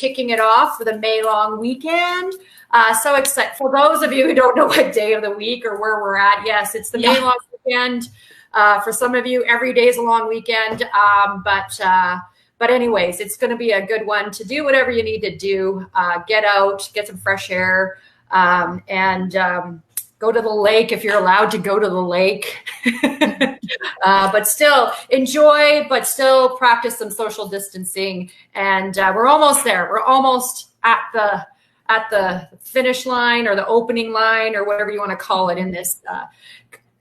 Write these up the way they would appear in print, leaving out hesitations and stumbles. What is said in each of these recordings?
kicking it off for the May long weekend. So excited. For those of you who don't know what day of the week or where we're at, yes, it's the May long weekend. For some of you, every day is a long weekend. But anyways, it's going to be a good one to do whatever you need to do. Get out, get some fresh air, and go to the lake if you're allowed to go to the lake. But still enjoy, but still practice some social distancing. And we're almost there. We're almost at the finish line or the opening line or whatever you want to call it in this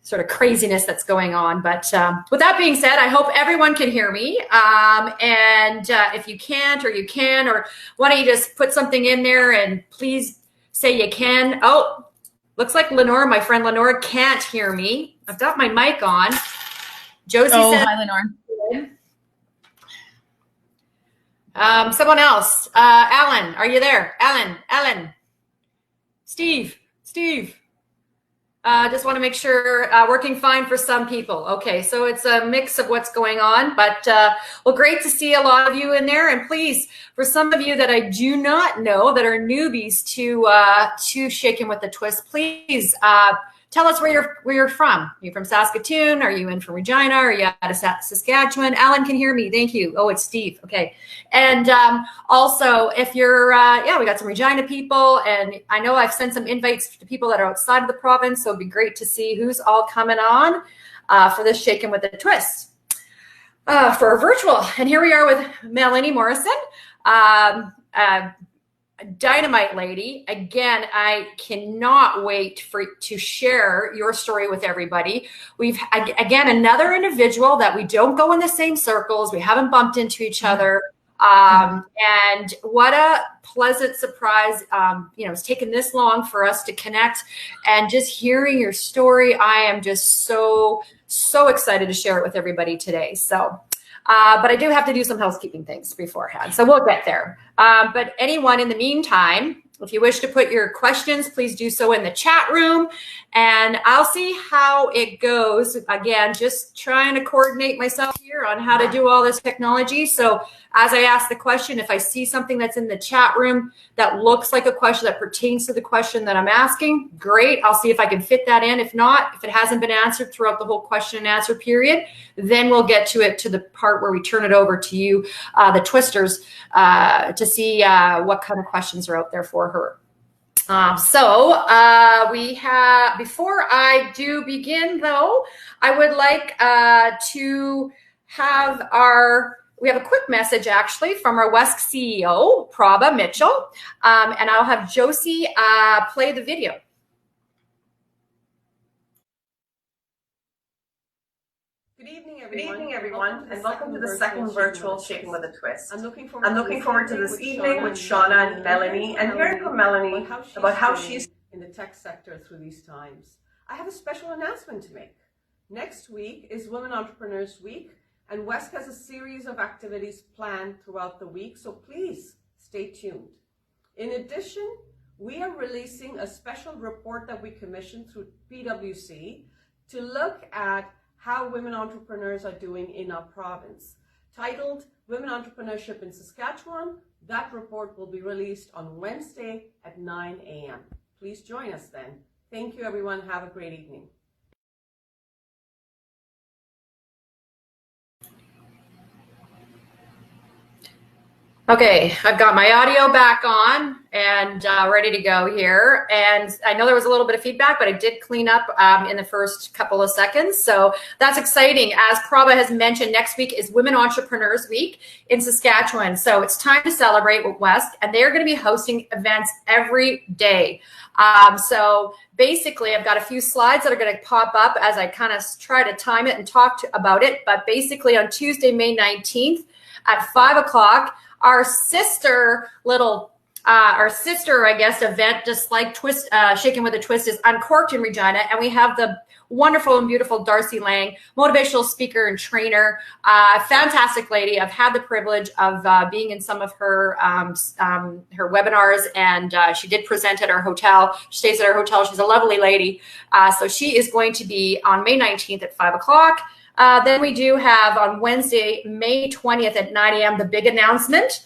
sort of craziness that's going on. But with that being said, I hope everyone can hear me. And if you can't, or you can, or why don't you just put something in there and please say you can. Oh, looks like Lenore, my friend Lenore, can't hear me. I've got my mic on. Josie said, hi, Lenore. Someone else. Alan, are you there? Alan. Steve. Just want to make sure working fine for some people. Okay, so it's a mix of what's going on, but well, great to see a lot of you in there. And please, for some of you that I do not know that are newbies to Shaking with the Twist, please tell us where you're from. Are you from Saskatoon? Are you in from Regina? Are you out of Saskatchewan? Alan can hear me. Thank you. Oh, it's Steve. Okay. And also, if you're, we got some Regina people, and I know I've sent some invites to people that are outside of the province, so it'd be great to see who's all coming on for this Shaking with the Twist for a virtual. And here we are with Melanie Morrison. Dynamite lady. Again, I cannot wait to share your story with everybody. We've, again, another individual that we don't go in the same circles. We haven't bumped into each other. And what a pleasant surprise. It's taken this long for us to connect, and just hearing your story, I am just so excited to share it with everybody today. So, but I do have to do some housekeeping things beforehand, so we'll get there. But anyone in the meantime, if you wish to put your questions, please do so in the chat room, and I'll see how it goes. Again, just trying to coordinate myself here on how to do all this technology. So as I ask the question, if I see something that's in the chat room that looks like a question that pertains to the question that I'm asking, great. I'll see if I can fit that in. If not, if it hasn't been answered throughout the whole question and answer period, then we'll get to the part where we turn it over to you, the Twisters, to see what kind of questions are out there for her. We have, before I do begin though, I would like to have we have a quick message actually from our WESC CEO, Prabha Mitchell, and I'll have Josie play the video. Good evening, everyone, and welcome to the second virtual Shaking with a Twist. I'm looking forward to this evening with Shauna and Melanie, and hearing from Melanie about how she's in the tech sector through these times. I have a special announcement to make. Next week is Women Entrepreneurs Week, and WESC has a series of activities planned throughout the week, so please stay tuned. In addition, we are releasing a special report that we commissioned through PwC to look at how women entrepreneurs are doing in our province. Titled Women Entrepreneurship in Saskatchewan, that report will be released on Wednesday at 9 a.m. Please join us then. Thank you, everyone. Have a great evening. Okay, I've got my audio back on and ready to go here. And I know there was a little bit of feedback, but I did clean up in the first couple of seconds. So that's exciting. As Prabha has mentioned, next week is Women Entrepreneurs Week in Saskatchewan. So it's time to celebrate with WESC, and they're going to be hosting events every day. So basically, I've got a few slides that are going to pop up as I kind of try to time it and talk about it. But basically on Tuesday, May 19th at 5 o'clock, our sister, I guess, event, just like Shaking with a Twist, is Uncorked in Regina. And we have the wonderful and beautiful Darcy Lang, motivational speaker and trainer, fantastic lady. I've had the privilege of being in some of her webinars, and she did present at our hotel. She stays at our hotel. She's a lovely lady. So she is going to be on May 19th at 5 o'clock. Then we do have on Wednesday, May 20th at 9 a.m. the big announcement.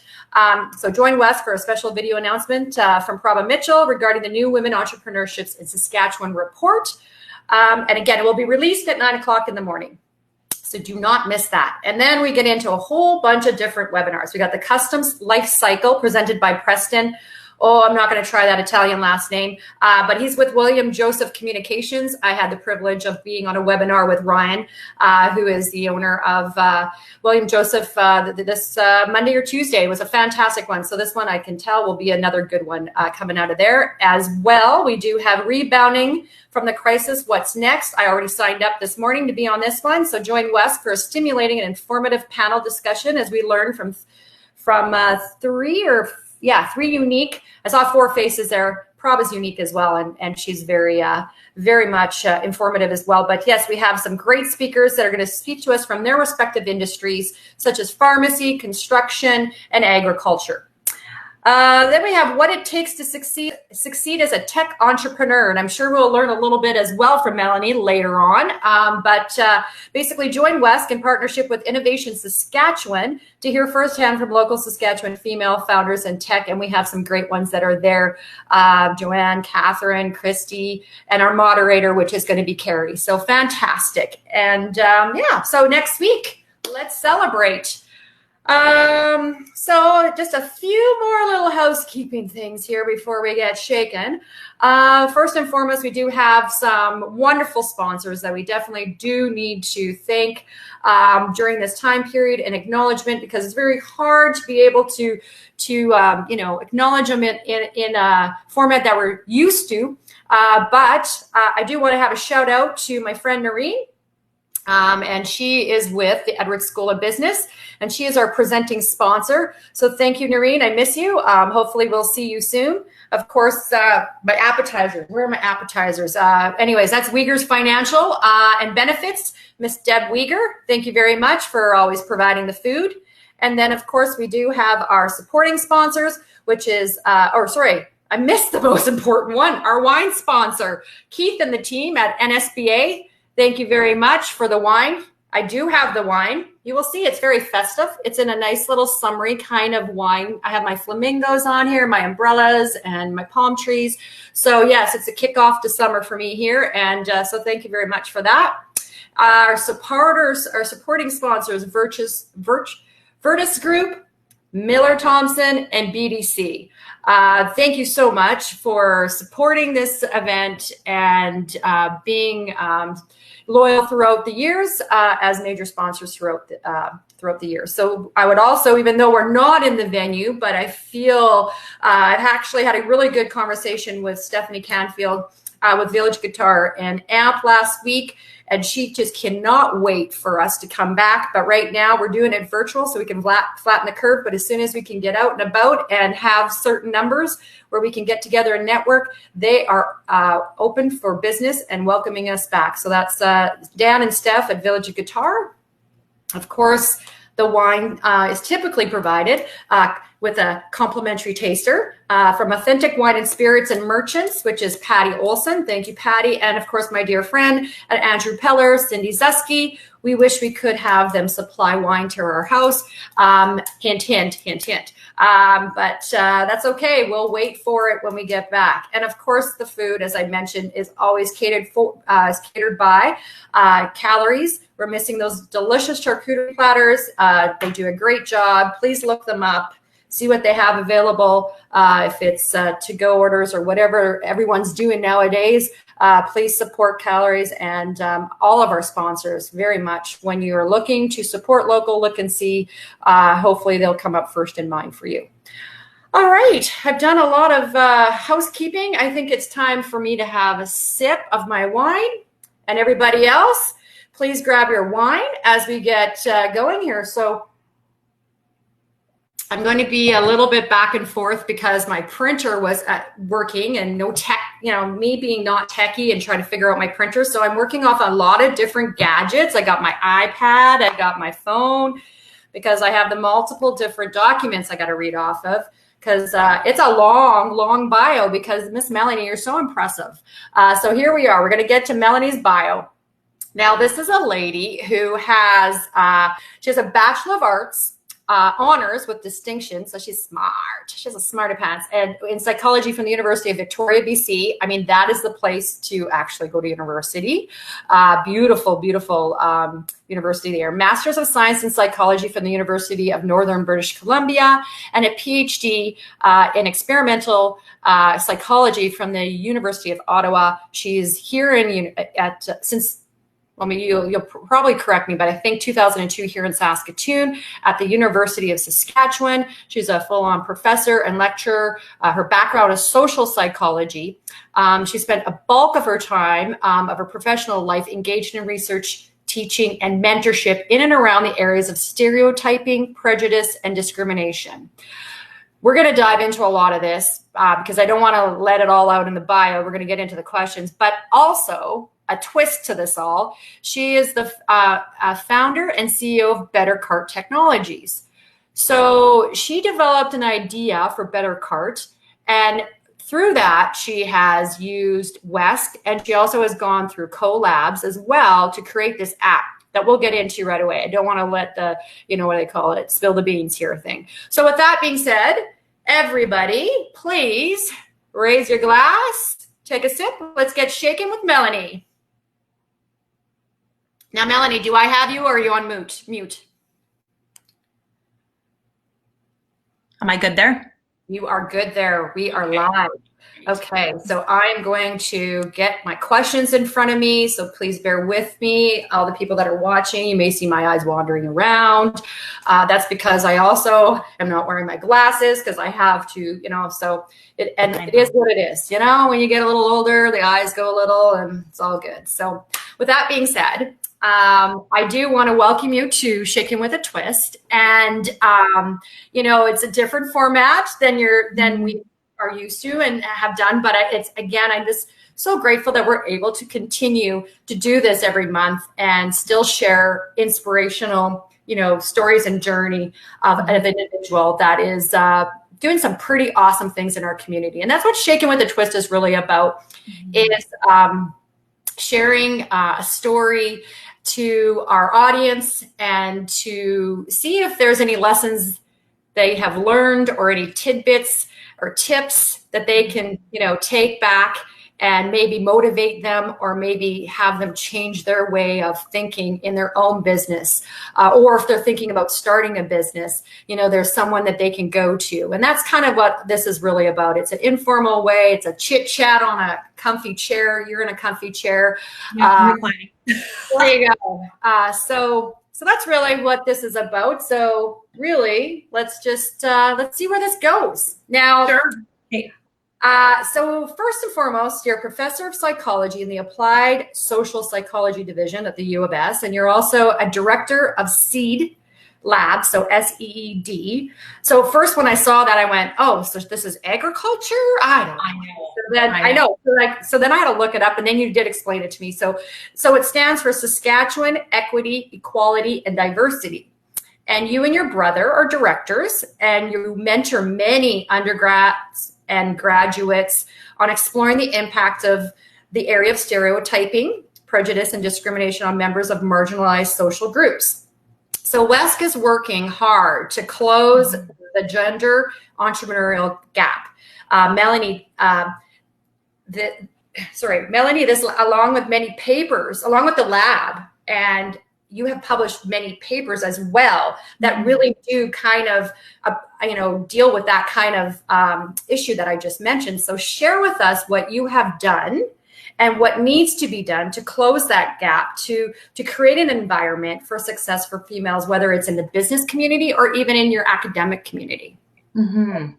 So join Wes for a special video announcement from Prabha Mitchell regarding the new Women Entrepreneurships in Saskatchewan report. And again, it will be released at 9 o'clock in the morning. So do not miss that. And then we get into a whole bunch of different webinars. We got the Customs Life Cycle presented by Preston. Oh, I'm not going to try that Italian last name, but he's with William Joseph Communications. I had the privilege of being on a webinar with Ryan, who is the owner of William Joseph this Monday or Tuesday. It was a fantastic one. So this one I can tell will be another good one coming out of there as well. We do have Rebounding from the Crisis. What's next? I already signed up this morning to be on this one. So join Wes for a stimulating and informative panel discussion as we learn from three unique. I saw 4 faces there. Prabha's unique as well, and she's very much informative as well. But yes, we have some great speakers that are going to speak to us from their respective industries, such as pharmacy, construction, and agriculture. Then we have what it takes to succeed as a tech entrepreneur. And I'm sure we'll learn a little bit as well from Melanie later on. But basically join Wes in partnership with Innovation Saskatchewan to hear firsthand from local Saskatchewan female founders in tech. And we have some great ones that are there. Joanne, Catherine, Christy, and our moderator, which is going to be Carrie. So fantastic. And so next week, let's celebrate. So just a few more little housekeeping things here before we get shaken. First and foremost, we do have some wonderful sponsors that we definitely do need to thank during this time period and acknowledgement, because it's very hard to be able to acknowledge them in a format that we're used to. But I do want to have a shout out to my friend Noreen. And she is with the Edwards School of Business, and she is our presenting sponsor. So thank you, Noreen. I miss you. Hopefully we'll see you soon. Of course, my appetizers. Where are my appetizers? Anyways, that's Uyghur's Financial and Benefits. Miss Deb Uyghur, thank you very much for always providing the food. And then, of course, we do have our supporting sponsors, which is, I missed the most important one, our wine sponsor, Keith and the team at NSBA. Thank you very much for the wine. I do have the wine. You will see it's very festive. It's in a nice little summery kind of wine. I have my flamingos on here, my umbrellas, and my palm trees. So yes, it's a kickoff to summer for me here. And so thank you very much for that. Our supporting sponsors, Virtus Group, Miller Thompson, and BDC. Thank you so much for supporting this event and being loyal throughout the years as major sponsors throughout the year. So I would also, even though we're not in the venue, but I feel I've actually had a really good conversation with Stephanie Canfield with Village Guitar and AMP last week, and she just cannot wait for us to come back. But right now we're doing it virtual so we can flatten the curve. But as soon as we can get out and about and have certain numbers where we can get together and network, they are open for business and welcoming us back. So that's Dan and Steph at Village Guitar. Of course, the wine is typically provided with a complimentary taster from Authentic Wine and Spirits and Merchants, which is Patty Olson. Thank you, Patty. And of course, my dear friend, Andrew Peller, Cindy Zusky. We wish we could have them supply wine to our house. Hint, hint, hint, hint. But that's okay. We'll wait for it when we get back. And of course, the food, as I mentioned, is always catered by Calories. We're missing those delicious charcuterie platters. They do a great job. Please look them up. See what they have available. If it's to-go orders or whatever everyone's doing nowadays, please support Calories and all of our sponsors very much. When you're looking to support local, look and see. Hopefully they'll come up first in mind for you. All right, I've done a lot of housekeeping. I think it's time for me to have a sip of my wine. And everybody else, please grab your wine as we get going here. So I'm going to be a little bit back and forth because my printer was working and no tech, me being not techie and trying to figure out my printer. So I'm working off a lot of different gadgets. I got my iPad, I got my phone, because I have the multiple different documents I got to read off of, because it's a long bio, because Miss Melanie, you're so impressive. So here we are. We're going to get to Melanie's bio. Now, this is a lady who has, she has a Bachelor of Arts honors with distinction. So she's smart. She has a smarty pants. And in psychology from the University of Victoria, BC. I mean, that is the place to actually go to university. Beautiful, beautiful university there. Masters of Science in Psychology from the University of Northern British Columbia, and a PhD in experimental psychology from the University of Ottawa. She's here you'll probably correct me, but I think 2002 here in Saskatoon at the University of Saskatchewan. She's a full-on professor and lecturer. Her background is social psychology. She spent a bulk of her time of her professional life engaged in research, teaching, and mentorship in and around the areas of stereotyping, prejudice, and discrimination. We're going to dive into a lot of this because I don't want to let it all out in the bio. We're going to get into the questions, but also a twist to this all. She is the founder and CEO of BetterCart Technologies. So she developed an idea for BetterCart, and through that, she has used WESC, and she also has gone through collabs as well to create this app that we'll get into right away. I don't want to let the, what they call it, spill the beans here thing. So with that being said, everybody, please raise your glass, take a sip. Let's get shaken with Melanie. Now, Melanie, do I have you or are you on mute? Am I good there? You are good there. We are live. Okay, so I'm going to get my questions in front of me, so please bear with me. All the people that are watching, you may see my eyes wandering around. That's because I also am not wearing my glasses because I have to, so it is what it is. When you get a little older, the eyes go a little and it's all good. So with that being said, I do want to welcome you to Shaken with a Twist, and it's a different format than we are used to and have done. But I'm just so grateful that we're able to continue to do this every month and still share inspirational, stories and journey of an individual that is doing some pretty awesome things in our community. And that's what Shaken with a Twist is really about. Is sharing a story to our audience and to see if there's any lessons they have learned or any tidbits or tips that they can, take back and maybe motivate them or maybe have them change their way of thinking in their own business. Or if they're thinking about starting a business, there's someone that they can go to. And that's kind of what this is really about. It's an informal way. It's a chit chat on a comfy chair. You're in a comfy chair. Yeah, there you go. So that's really what this is about. So really, let's just let's see where this goes. Now, sure. Hey. So first and foremost, you're a professor of psychology in the Applied Social Psychology Division at the U of S, and you're also a director of SEED Labs, so SEED. So first, when I saw that, I went, "Oh, so this is agriculture?" I know. I know. So then I had to look it up, and then you did explain it to me. So it stands for Saskatchewan Equity, Equality, and Diversity. And you and your brother are directors, and you mentor many undergrads and graduates on exploring the impact of the area of stereotyping, prejudice, and discrimination on members of marginalized social groups. So WESC is working hard to close the gender entrepreneurial gap. Melanie, this along with many papers, along with the lab, and you have published many papers as well that really do kind of, deal with that kind of issue that I just mentioned. So share with us what you have done and what needs to be done to close that gap, to create an environment for success for females, whether it's in the business community or even in your academic community. Mm-hmm.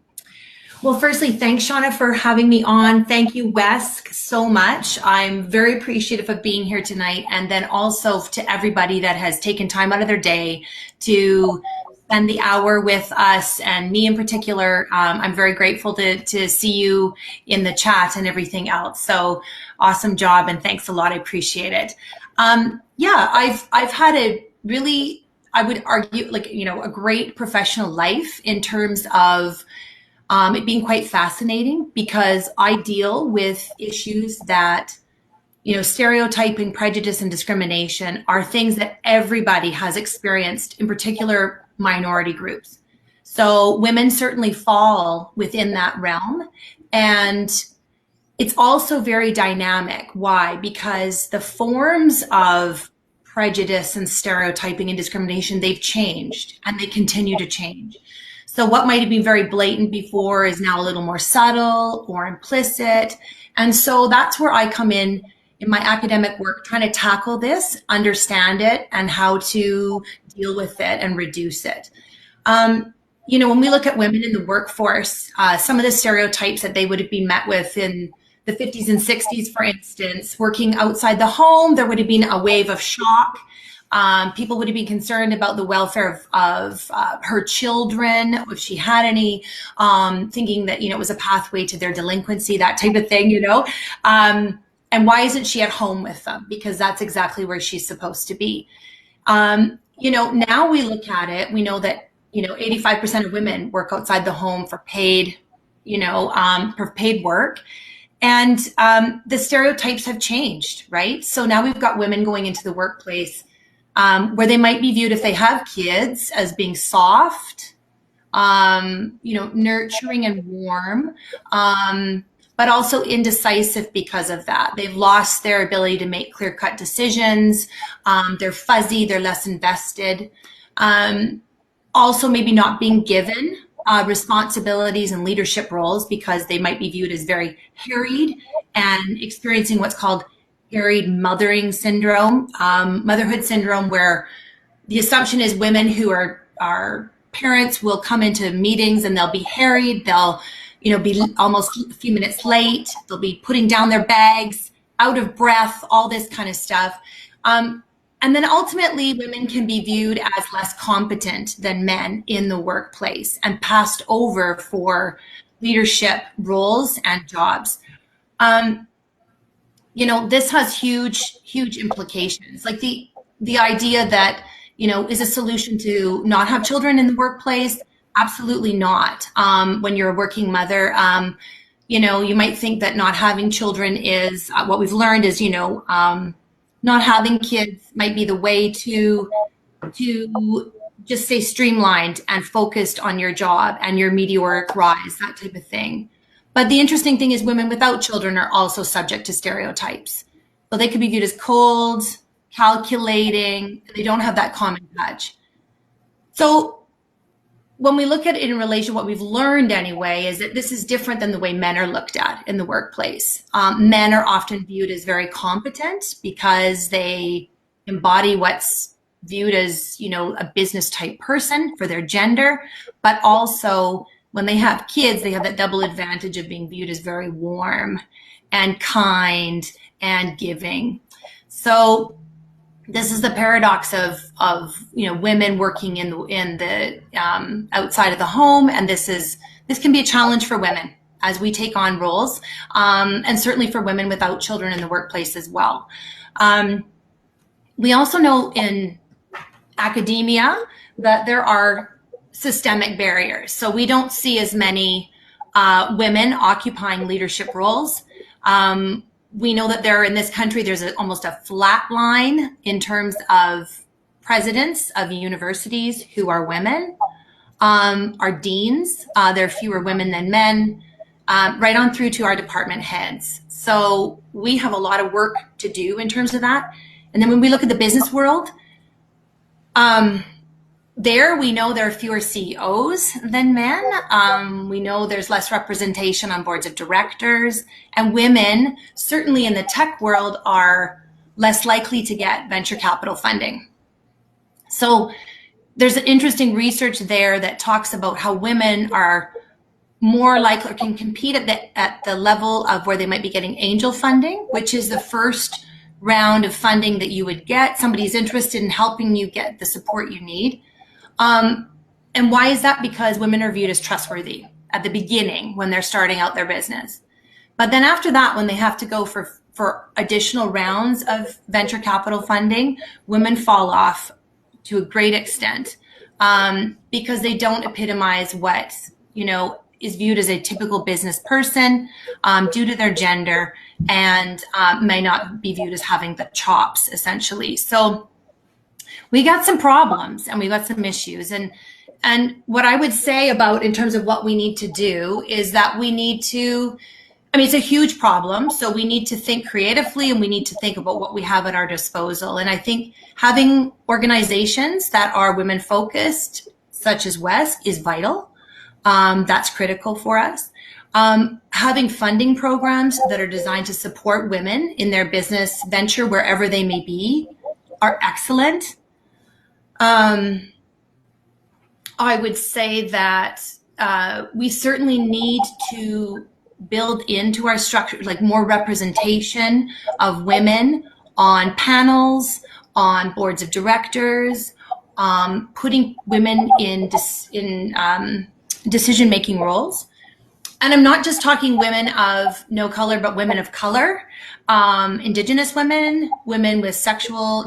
Well, firstly, thanks, Shauna, for having me on. Thank you, WESC, so much. I'm very appreciative of being here tonight. And then also to everybody that has taken time out of their day to spend the hour with us, and me in particular. I'm very grateful to see you in the chat and everything else. So awesome job, and thanks a lot. I appreciate it. I've had a really, I would argue, a great professional life in terms of it being quite fascinating, because I deal with issues that, stereotyping, prejudice, and discrimination are things that everybody has experienced, in particular minority groups. So women certainly fall within that realm. And it's also very dynamic. Why? Because the forms of prejudice and stereotyping and discrimination, they've changed and they continue to change. So what might have been very blatant before is now a little more subtle or implicit. And so that's where I come in my academic work, trying to tackle this, understand it, and how to deal with it and reduce it. When we look at women in the workforce, some of the stereotypes that they would have been met with in the 50s and 60s, for instance, working outside the home, there would have been a wave of shock. People would have been concerned about the welfare of her children, if she had any, thinking that, it was a pathway to their delinquency, that type of thing, and why isn't she at home with them? Because that's exactly where she's supposed to be. Now we look at it, we know that, 85% of women work outside the home for paid, for paid work. And the stereotypes have changed, right? So now we've got women going into the workplace where they might be viewed, if they have kids, as being soft, nurturing and warm, but also indecisive because of that. They've lost their ability to make clear-cut decisions. They're fuzzy, they're less invested. Also maybe not being given responsibilities and leadership roles because they might be viewed as very harried and experiencing what's called harried motherhood syndrome, where the assumption is women who are parents will come into meetings and they'll be harried. They'll, be almost a few minutes late. They'll be putting down their bags, out of breath, all this kind of stuff. And then ultimately, women can be viewed as less competent than men in the workplace and passed over for leadership roles and jobs. This has huge implications. Like the idea that, is a solution to not have children in the workplace? Absolutely not. When you're a working mother, you might think that not having children is, what we've learned is, not having kids might be the way to just stay streamlined and focused on your job and your meteoric rise, that type of thing. But the interesting thing is women without children are also subject to stereotypes. So they could be viewed as cold, calculating, they don't have that common touch. So when we look at it in relation, what we've learned anyway, is that this is different than the way men are looked at in the workplace. Men are often viewed as very competent because they embody what's viewed as, a business type person for their gender, but also when they have kids, they have that double advantage of being viewed as very warm and kind and giving. So this is the paradox of women working in the outside of the home, and this can be a challenge for women as we take on roles, and certainly for women without children in the workplace as well. We also know in academia that there are systemic barriers, so we don't see as many women occupying leadership roles. We know that in this country, there's almost a flat line in terms of presidents of universities who are women. Our deans, there are fewer women than men, right on through to our department heads. So we have a lot of work to do in terms of that. And then when we look at the business world, we know there are fewer CEOs than men. We know there's less representation on boards of directors, and women, certainly in the tech world, are less likely to get venture capital funding. So there's an interesting research there that talks about how women are more likely or can compete at the level of where they might be getting angel funding, which is the first round of funding that you would get. Somebody's interested in helping you get the support you need. And why is that? Because women are viewed as trustworthy at the beginning when they're starting out their business. But then after that, when they have to go for additional rounds of venture capital funding, women fall off to a great extent because they don't epitomize what, is viewed as a typical business person due to their gender, and may not be viewed as having the chops, essentially. So we got some problems and we got some issues. And what I would say about in terms of what we need to do is that we need to, I mean, it's a huge problem. So we need to think creatively and we need to think about what we have at our disposal. And I think having organizations that are women focused, such as WES, is vital. That's critical for us. Having funding programs that are designed to support women in their business venture, wherever they may be, are excellent. I would say that we certainly need to build into our structure, like more representation of women on panels, on boards of directors, putting women in decision-making roles. And I'm not just talking women of no color, but women of color, Indigenous women, women with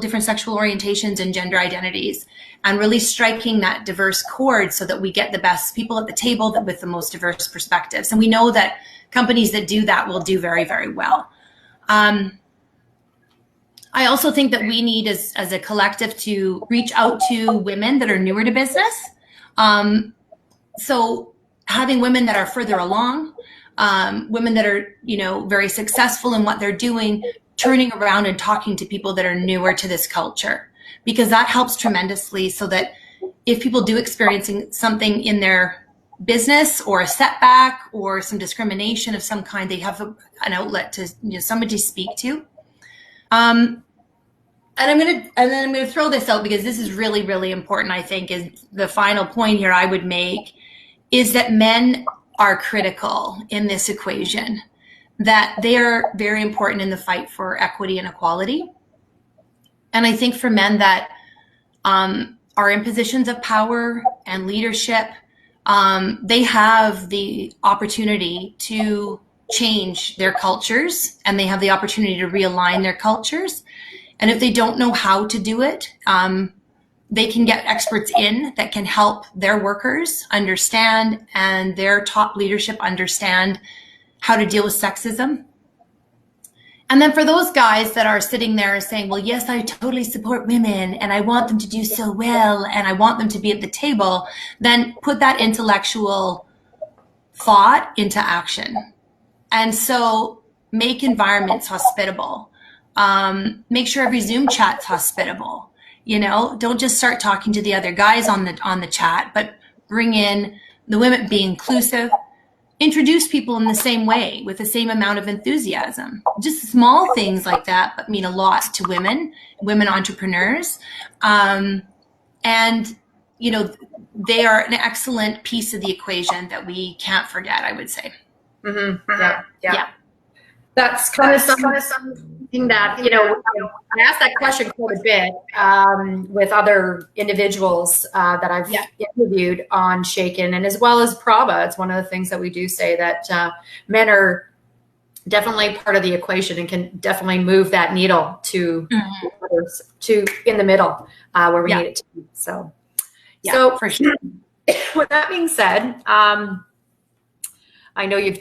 different sexual orientations and gender identities, and really striking that diverse chord so that we get the best people at the table with the most diverse perspectives. And we know that companies that do that will do very, very well. I also think that we need as a collective to reach out to women that are newer to business. So having women that are further along, women that are, very successful in what they're doing, turning around and talking to people that are newer to this culture, because that helps tremendously so that if people do experiencing something in their business or a setback or some discrimination of some kind, they have an outlet to, somebody to speak to. And then I'm gonna throw this out because this is really, really important, I think, is the final point here I would make, is that men are critical in this equation, that they are very important in the fight for equity and equality. And I think for men that are in positions of power and leadership, they have the opportunity to change their cultures, and they have the opportunity to realign their cultures. And if they don't know how to do it, they can get experts in that can help their workers understand and their top leadership understand how to deal with sexism. And then for those guys that are sitting there saying, well, yes, I totally support women and I want them to do so well and I want them to be at the table, then put that intellectual thought into action. And so make environments hospitable. Make sure every Zoom chat's hospitable. Don't just start talking to the other guys on the chat, but bring in the women, be inclusive, introduce people in the same way with the same amount of enthusiasm. Just small things like that, but mean a lot to women entrepreneurs. And, they are an excellent piece of the equation that we can't forget, I would say. Mm-hmm. Yeah. That's kind of something that, I asked that question quite a bit with other individuals that I've interviewed on Shaken, and as well as Prabha. It's one of the things that we do say that men are definitely part of the equation and can definitely move that needle to in the middle where we need it to be. So for sure. With that being said, I know you've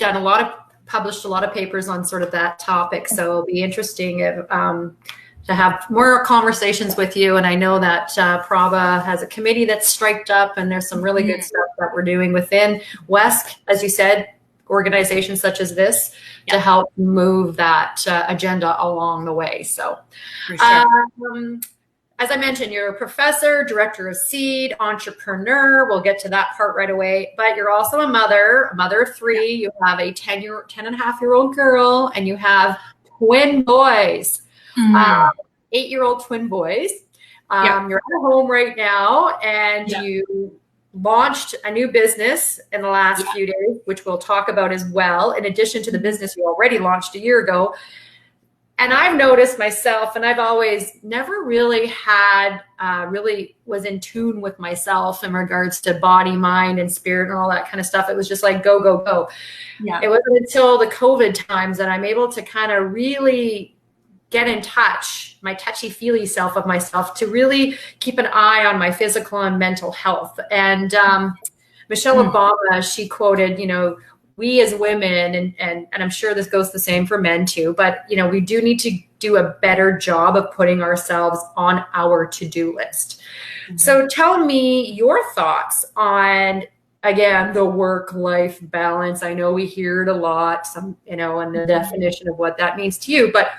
published a lot of papers on sort of that topic. So it'll be interesting to have more conversations with you. And I know that Prabha has a committee that's striked up, and there's some really good stuff that we're doing within WESC, as you said, organizations such as this to help move that agenda along the way. So for sure. As I mentioned, you're a professor, director of SEED, entrepreneur. We'll get to that part right away. But you're also a mother of three. You have a 10-and-a-half-year-old girl, and you have twin boys, 8-year-old twin boys. You're at home right now, and you launched a new business in the last few days, which we'll talk about as well, in addition to the business you already launched a year ago. And I've noticed myself, and I've always never really was in tune with myself in regards to body, mind, and spirit and all that kind of stuff. It was just like, go, go, go. Yeah. It wasn't until the COVID times that I'm able to kind of really get in touch, my touchy-feely self of myself, to really keep an eye on my physical and mental health. And Michelle Obama, she quoted, we as women, and I'm sure this goes the same for men too, but we do need to do a better job of putting ourselves on our to-do list. So tell me your thoughts on, again, the work-life balance. I know we hear it a lot, and the definition of what that means to you, but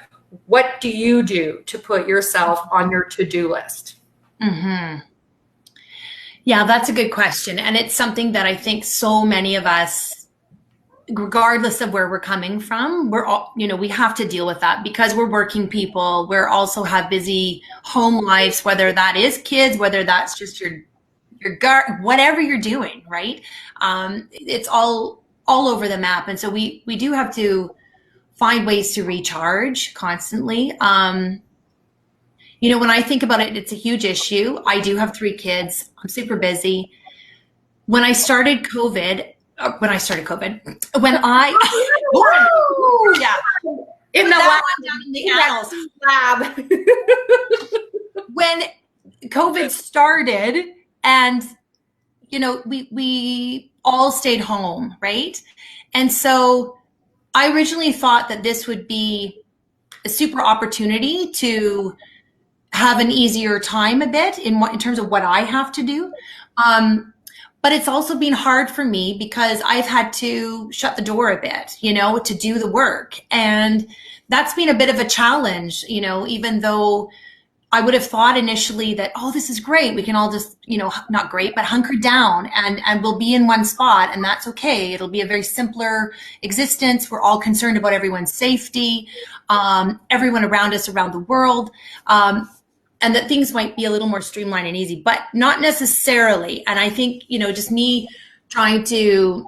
what do you do to put yourself on your to-do list? Yeah, that's a good question. And it's something that I think so many of us, regardless of where we're coming from, we're all, we have to deal with that because we're working people. We're also have busy home lives, whether that is kids, whether that's just your whatever you're doing, right? It's all over the map. And so we do have to find ways to recharge constantly. When I think about it, it's a huge issue. I do have 3 kids. I'm super busy. When I started COVID, when I woo, yeah, in the lab, down in the lab. When COVID started, and we all stayed home, right? And so I originally thought that this would be a super opportunity to have an easier time a bit in terms of what I have to do. But it's also been hard for me because I've had to shut the door a bit, to do the work. And that's been a bit of a challenge, even though I would have thought initially that, oh, this is great. We can all just, not great, but hunker down and we'll be in one spot, and that's okay. It'll be a very simpler existence. We're all concerned about everyone's safety, everyone around us, around the world. And that things might be a little more streamlined and easy, but not necessarily. And I think, just me trying to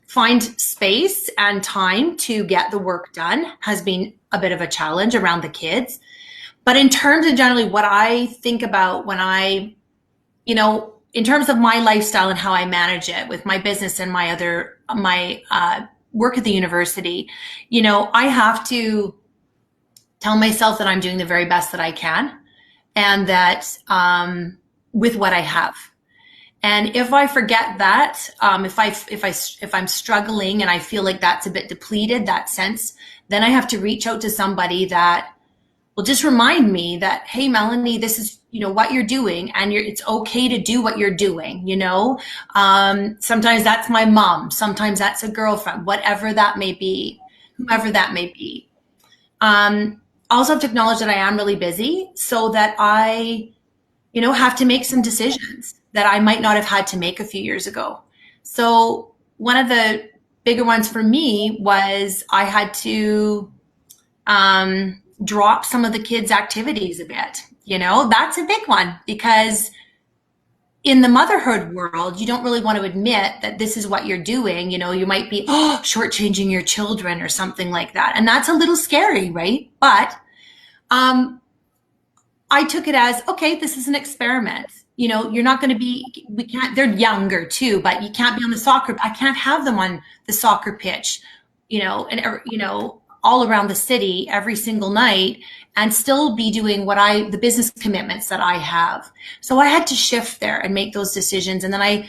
find space and time to get the work done has been a bit of a challenge around the kids. But in terms of generally what I think about when I, in terms of my lifestyle and how I manage it with my business and my work at the university, I have to tell myself that I'm doing the very best that I can. And that with what I have, and if I forget that, if I'm struggling and I feel like that's a bit depleted, that sense, then I have to reach out to somebody that will just remind me that, hey, Melanie, this is what you're doing, and it's okay to do what you're doing. Sometimes that's my mom, sometimes that's a girlfriend, whatever that may be, whomever that may be. I also have to acknowledge that I am really busy, so that I, have to make some decisions that I might not have had to make a few years ago. So one of the bigger ones for me was I had to drop some of the kids' activities a bit. That's a big one because in the motherhood world, you don't really want to admit that this is what you're doing. You might be shortchanging your children or something like that. And that's a little scary, right? But I took it as, okay, this is an experiment. You're not going to be, they're younger too, but you can't be on I can't have them on the soccer pitch, all around the city every single night and still be doing the business commitments that I have. So I had to shift there and make those decisions. And then I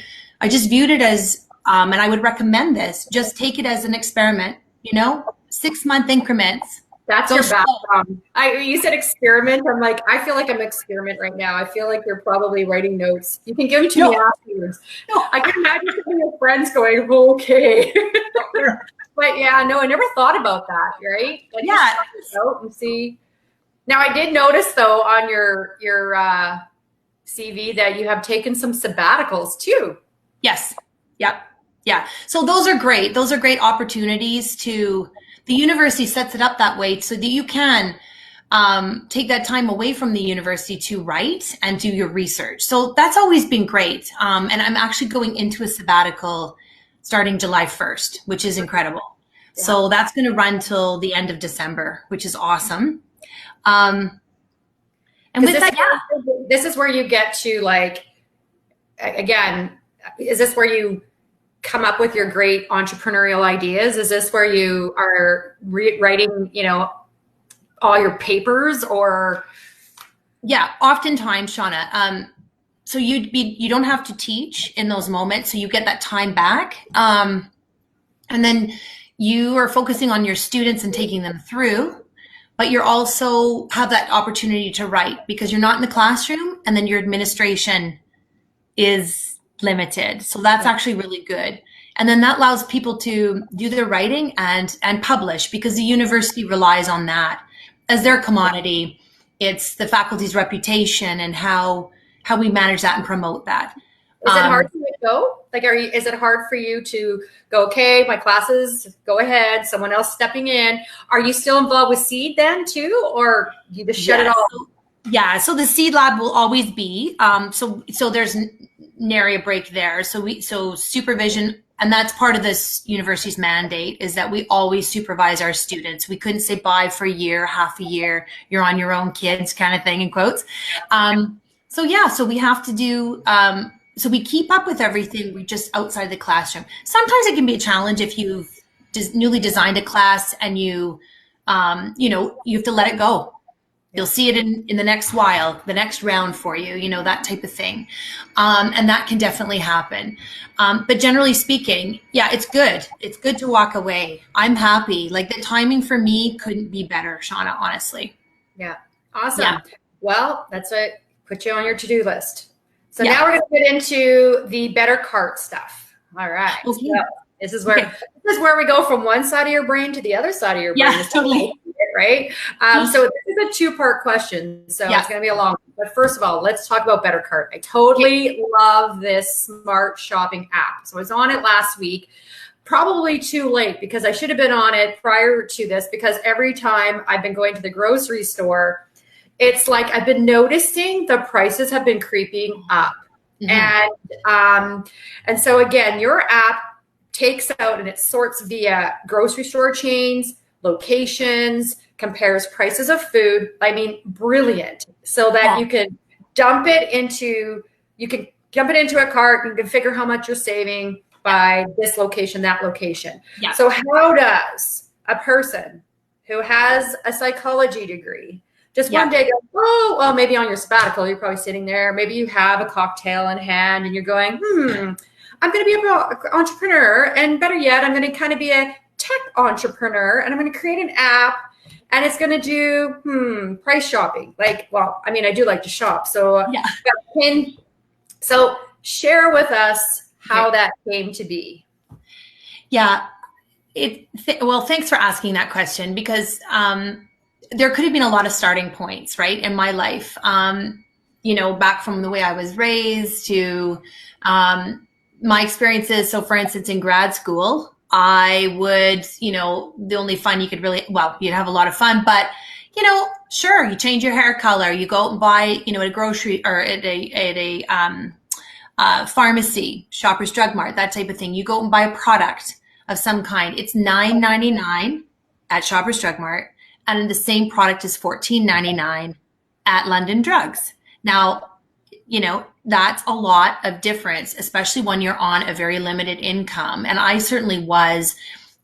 just viewed it as, and I would recommend this, just take it as an experiment, 6-month increments. That's your background. You said experiment. I'm like, I feel like I'm an experiment right now. I feel like you're probably writing notes. You can give them to me afterwards. No, I can imagine some of your friends going, okay. But yeah, no, I never thought about that, right? Like, yeah. Out and see. Now, I did notice, though, on your CV that you have taken some sabbaticals, too. Yes. Yep. Yeah. So those are great. Those are great opportunities the university sets it up that way so that you can take that time away from the university to write and do your research. So that's always been great. And I'm actually going into a sabbatical starting July 1st, which is incredible. Yeah. So that's going to run till the end of December, which is awesome. And with that, this is where you get to, like, again, is this where you come up with your great entrepreneurial ideas? Is this where you are writing, all your papers or? Yeah, oftentimes, Shauna. So you don't have to teach in those moments. So you get that time back. And then you are focusing on your students and taking them through. but you're also have that opportunity to write because you're not in the classroom, and then your administration is limited. So that's actually really good. And then that allows people to do their writing and publish, because the university relies on that as their commodity. It's the faculty's reputation and how we manage that and promote that. Is it hard for you to go? Like, is it hard for you to go, okay, my classes, go ahead, someone else stepping in? Are you still involved with Seed then too, or you just shut it all? Yeah, so the Seed Lab will always be. So there's nary a break there. So supervision, and that's part of this university's mandate, is that we always supervise our students. We couldn't say bye for a year, half a year, you're on your own, kids, kind of thing, in quotes. So we have to do, so we keep up with everything. We just outside the classroom. Sometimes it can be a challenge if you've newly designed a class and you have to let it go. You'll see it in the next while, the next round for you, that type of thing. And that can definitely happen. But generally speaking, yeah, it's good. It's good to walk away. I'm happy. Like, the timing for me couldn't be better, Shauna, honestly. Yeah. Awesome. Yeah. Well, that's what put you on your to-do list. So now we're going to get into the BetterCart stuff. All right. Okay. So this is where we go from one side of your brain to the other side of your brain. Yeah, totally. Right? So this is a two-part question, so it's going to be a long one. But first of all, let's talk about BetterCart. I totally love this smart shopping app. So I was on it last week, probably too late, because I should have been on it prior to this, because every time I've been going to the grocery store, it's like I've been noticing the prices have been creeping up. Mm-hmm. And so again, your app takes out and it sorts via grocery store chains, locations, compares prices of food. I mean, brilliant. So that you can dump it into a cart, and you can figure how much you're saving by this location, that location. Yeah. So how does a person who has a psychology degree just one day go, oh, well, maybe on your sabbatical, you're probably sitting there, maybe you have a cocktail in hand and you're going, I'm going to be an entrepreneur, and better yet, I'm going to kind of be a tech entrepreneur, and I'm going to create an app, and it's going to do price shopping. Like, well, I mean, I do like to shop, so so share with us how that came to be. Yeah, well, thanks for asking that question, because there could have been a lot of starting points, right, in my life. Back from the way I was raised to my experiences. So, for instance, in grad school, I would, the only fun you could really, you'd have a lot of fun, but, sure, you change your hair color, you go out and buy, at a grocery or at a pharmacy, Shoppers Drug Mart, that type of thing. You go out and buy a product of some kind. It's $9.99 at Shoppers Drug Mart, and the same product is $14.99 at London Drugs. Now, that's a lot of difference, especially when you're on a very limited income. And I certainly was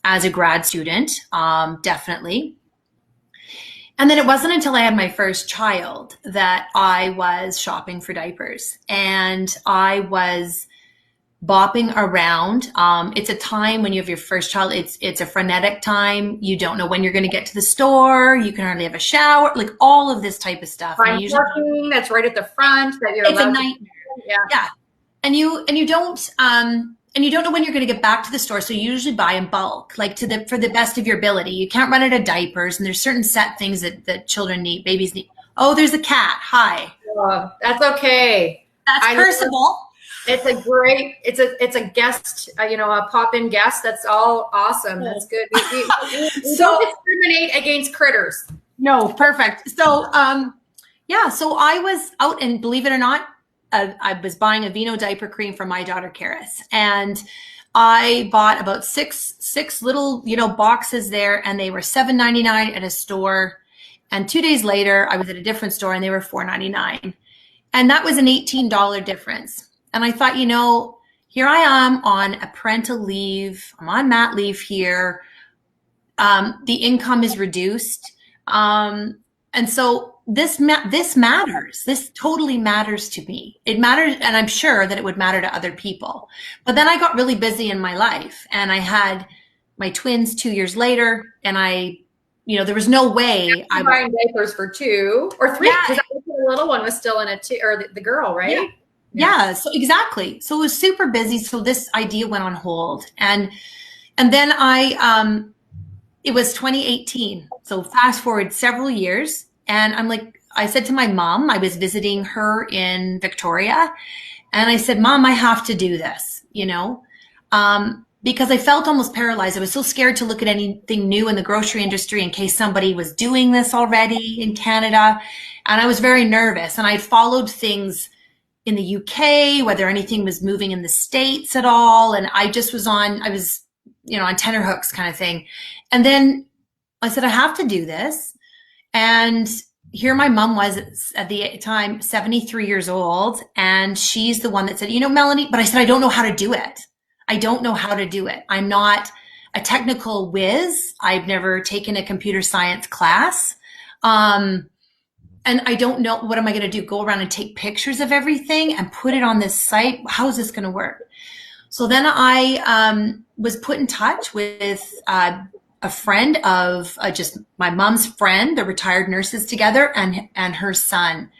as a grad student, definitely. And then it wasn't until I had my first child that I was shopping for diapers, and I was bopping around. It's a time when you have your first child, it's a frenetic time. You don't know when you're going to get to the store. You can hardly have a shower, like all of this type of stuff. Parking, that's right at the front. That you're it's a nightmare. Yeah. And you don't know when you're going to get back to the store. So you usually buy in bulk, like for the best of your ability. You can't run out of diapers, and there's certain set things that children need, babies need. Oh, there's a cat. Hi. Oh, that's okay. That's personable. It's a guest, a pop-in guest. That's all awesome. That's good. We don't discriminate against critters. No, perfect. So, so I was out, and believe it or not, I was buying a Vino diaper cream for my daughter, Karis. And I bought about six little, boxes there, and they were $7.99 at a store. And 2 days later, I was at a different store, and they were $4.99. And that was an $18 difference. And I thought, here I am on a parental leave. I'm on mat leave here. The income is reduced. And so this matters. This totally matters to me. It matters. And I'm sure that it would matter to other people. But then I got really busy in my life, and I had my twins 2 years later, and I there was no way I was buying diapers for 2 or 3 because the little one was still in it too, or the girl, right? Yeah. So exactly. So it was super busy. So this idea went on hold, and then it was 2018. So fast forward several years, and I said to my mom, I was visiting her in Victoria, and I said, Mom, I have to do this, because I felt almost paralyzed. I was so scared to look at anything new in the grocery industry in case somebody was doing this already in Canada. And I was very nervous, and I followed things in the UK, whether anything was moving in the States at all. And I was on tenterhooks kind of thing. And then I said, I have to do this. And here my mom was at the time, 73 years old. And she's the one that said, Melanie, but I said, I don't know how to do it. I don't know how to do it. I'm not a technical whiz. I've never taken a computer science class. And I don't know, what am I going to do? Go around and take pictures of everything and put it on this site? How is this going to work? So then I was put in touch with a friend of just my mom's friend. They're retired nurses together, and her son.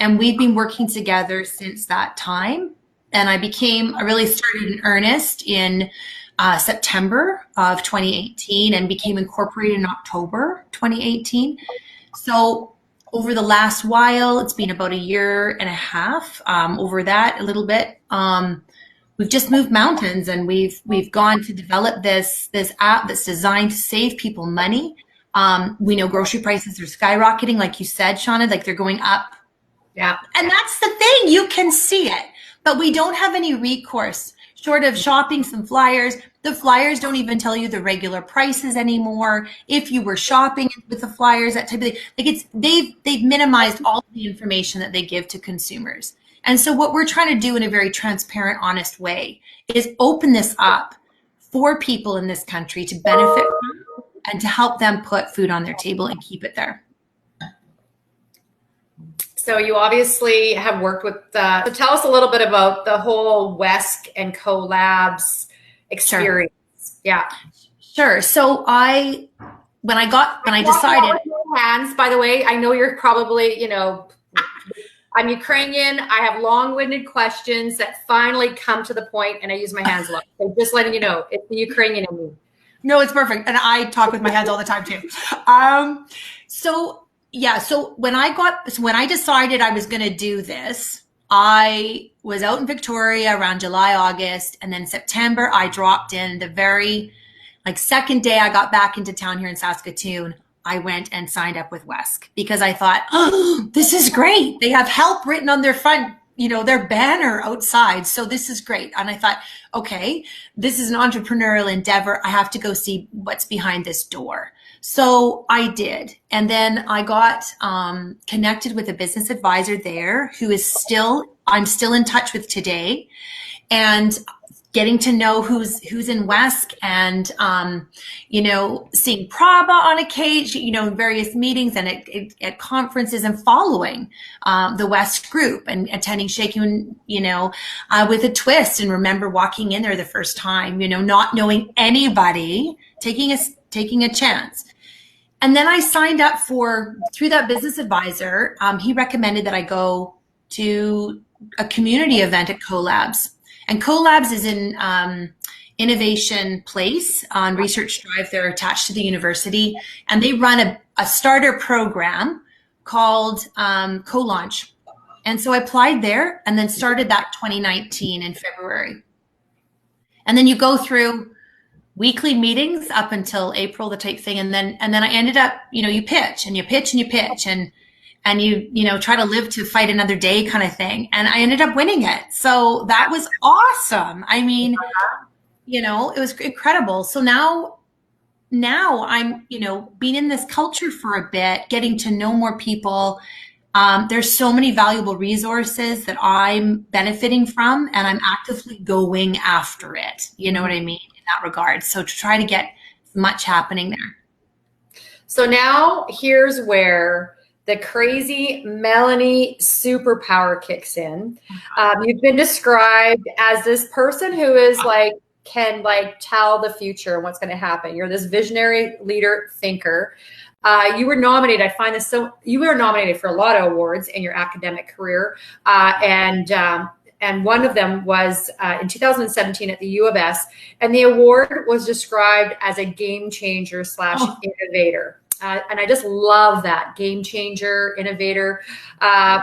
And we've been working together since that time. And I really started in earnest in September of 2018 and became incorporated in October 2018. So over the last while, it's been about a year and a half, over that a little bit. We've just moved mountains, and we've gone to develop this app that's designed to save people money. We know grocery prices are skyrocketing, like you said, Shauna, like they're going up. Yeah. And that's the thing, you can see it, but we don't have any recourse short of shopping some flyers. The flyers don't even tell you the regular prices anymore. If you were shopping with the flyers, that type of thing, they've minimized all the information that they give to consumers. And so what we're trying to do in a very transparent, honest way is open this up for people in this country to benefit from and to help them put food on their table and keep it there. So you obviously have worked with, so tell us a little bit about the whole Wesk and Co Labs experience. Sure. Yeah. Sure. So when I decided. Hands, by the way, I know you're probably, I'm Ukrainian. I have long-winded questions that finally come to the point, and I use my hands a lot. So just letting you know, it's the Ukrainian in me. No, it's perfect. And I talk with my hands all the time too. So when I decided I was going to do this, I was out in Victoria around July, August, and then September I dropped in. The very second day I got back into town here in Saskatoon, I went and signed up with Wesk because I thought, oh, this is great. They have help written on their front, their banner outside. So this is great. And I thought, okay, this is an entrepreneurial endeavor. I have to go see what's behind this door. So I did. And then I got connected with a business advisor there who I'm still in touch with today, and getting to know who's in Wesk, and, seeing Prabha on occasion, in various meetings and at conferences, and following the Wesk group and attending Shaking, with a Twist, and remember walking in there the first time, not knowing anybody, taking a chance. And then I signed up through that business advisor. He recommended that I go to a community event at CoLabs. And CoLabs is in Innovation Place on Research Drive. They're attached to the university, and they run a starter program called Co-Launch. And so I applied there and then started that 2019 in February. And then you go through weekly meetings up until April, the type thing. And then I ended up, you pitch and you pitch and you pitch and you try to live to fight another day kind of thing. And I ended up winning it. So that was awesome. I mean, it was incredible. So now I'm, being in this culture for a bit, getting to know more people. There's so many valuable resources that I'm benefiting from, and I'm actively going after it. You know what I mean? In that regard. So to try to get much happening there. So now here's where the crazy Melanie superpower kicks in. You've been described as this person who is can like tell the future and what's going to happen. You're this visionary leader thinker. You were nominated. I find this so. You were nominated for a lot of awards in your academic career, and one of them was in 2017 at the U of S, and the award was described as a game changer slash innovator. And I just love that, game changer, innovator,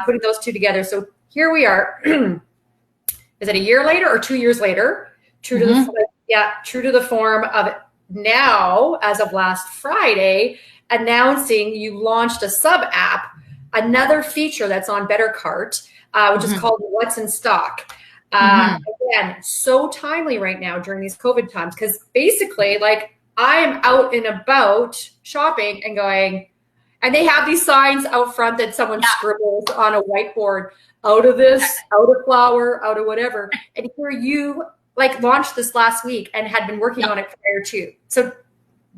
putting those two together. So here we are. Is it a year later or 2 years later? True to the form of it now, as of last Friday, announcing you launched a sub app, another feature that's on BetterCart, which is called What's in Stock. Again, so timely right now during these COVID times, because basically, like, I'm out and about shopping and going, and they have these signs out front that someone scribbles on a whiteboard, out of this, out of flour, out of whatever. And here you like launched this last week and had been working on it prior to. So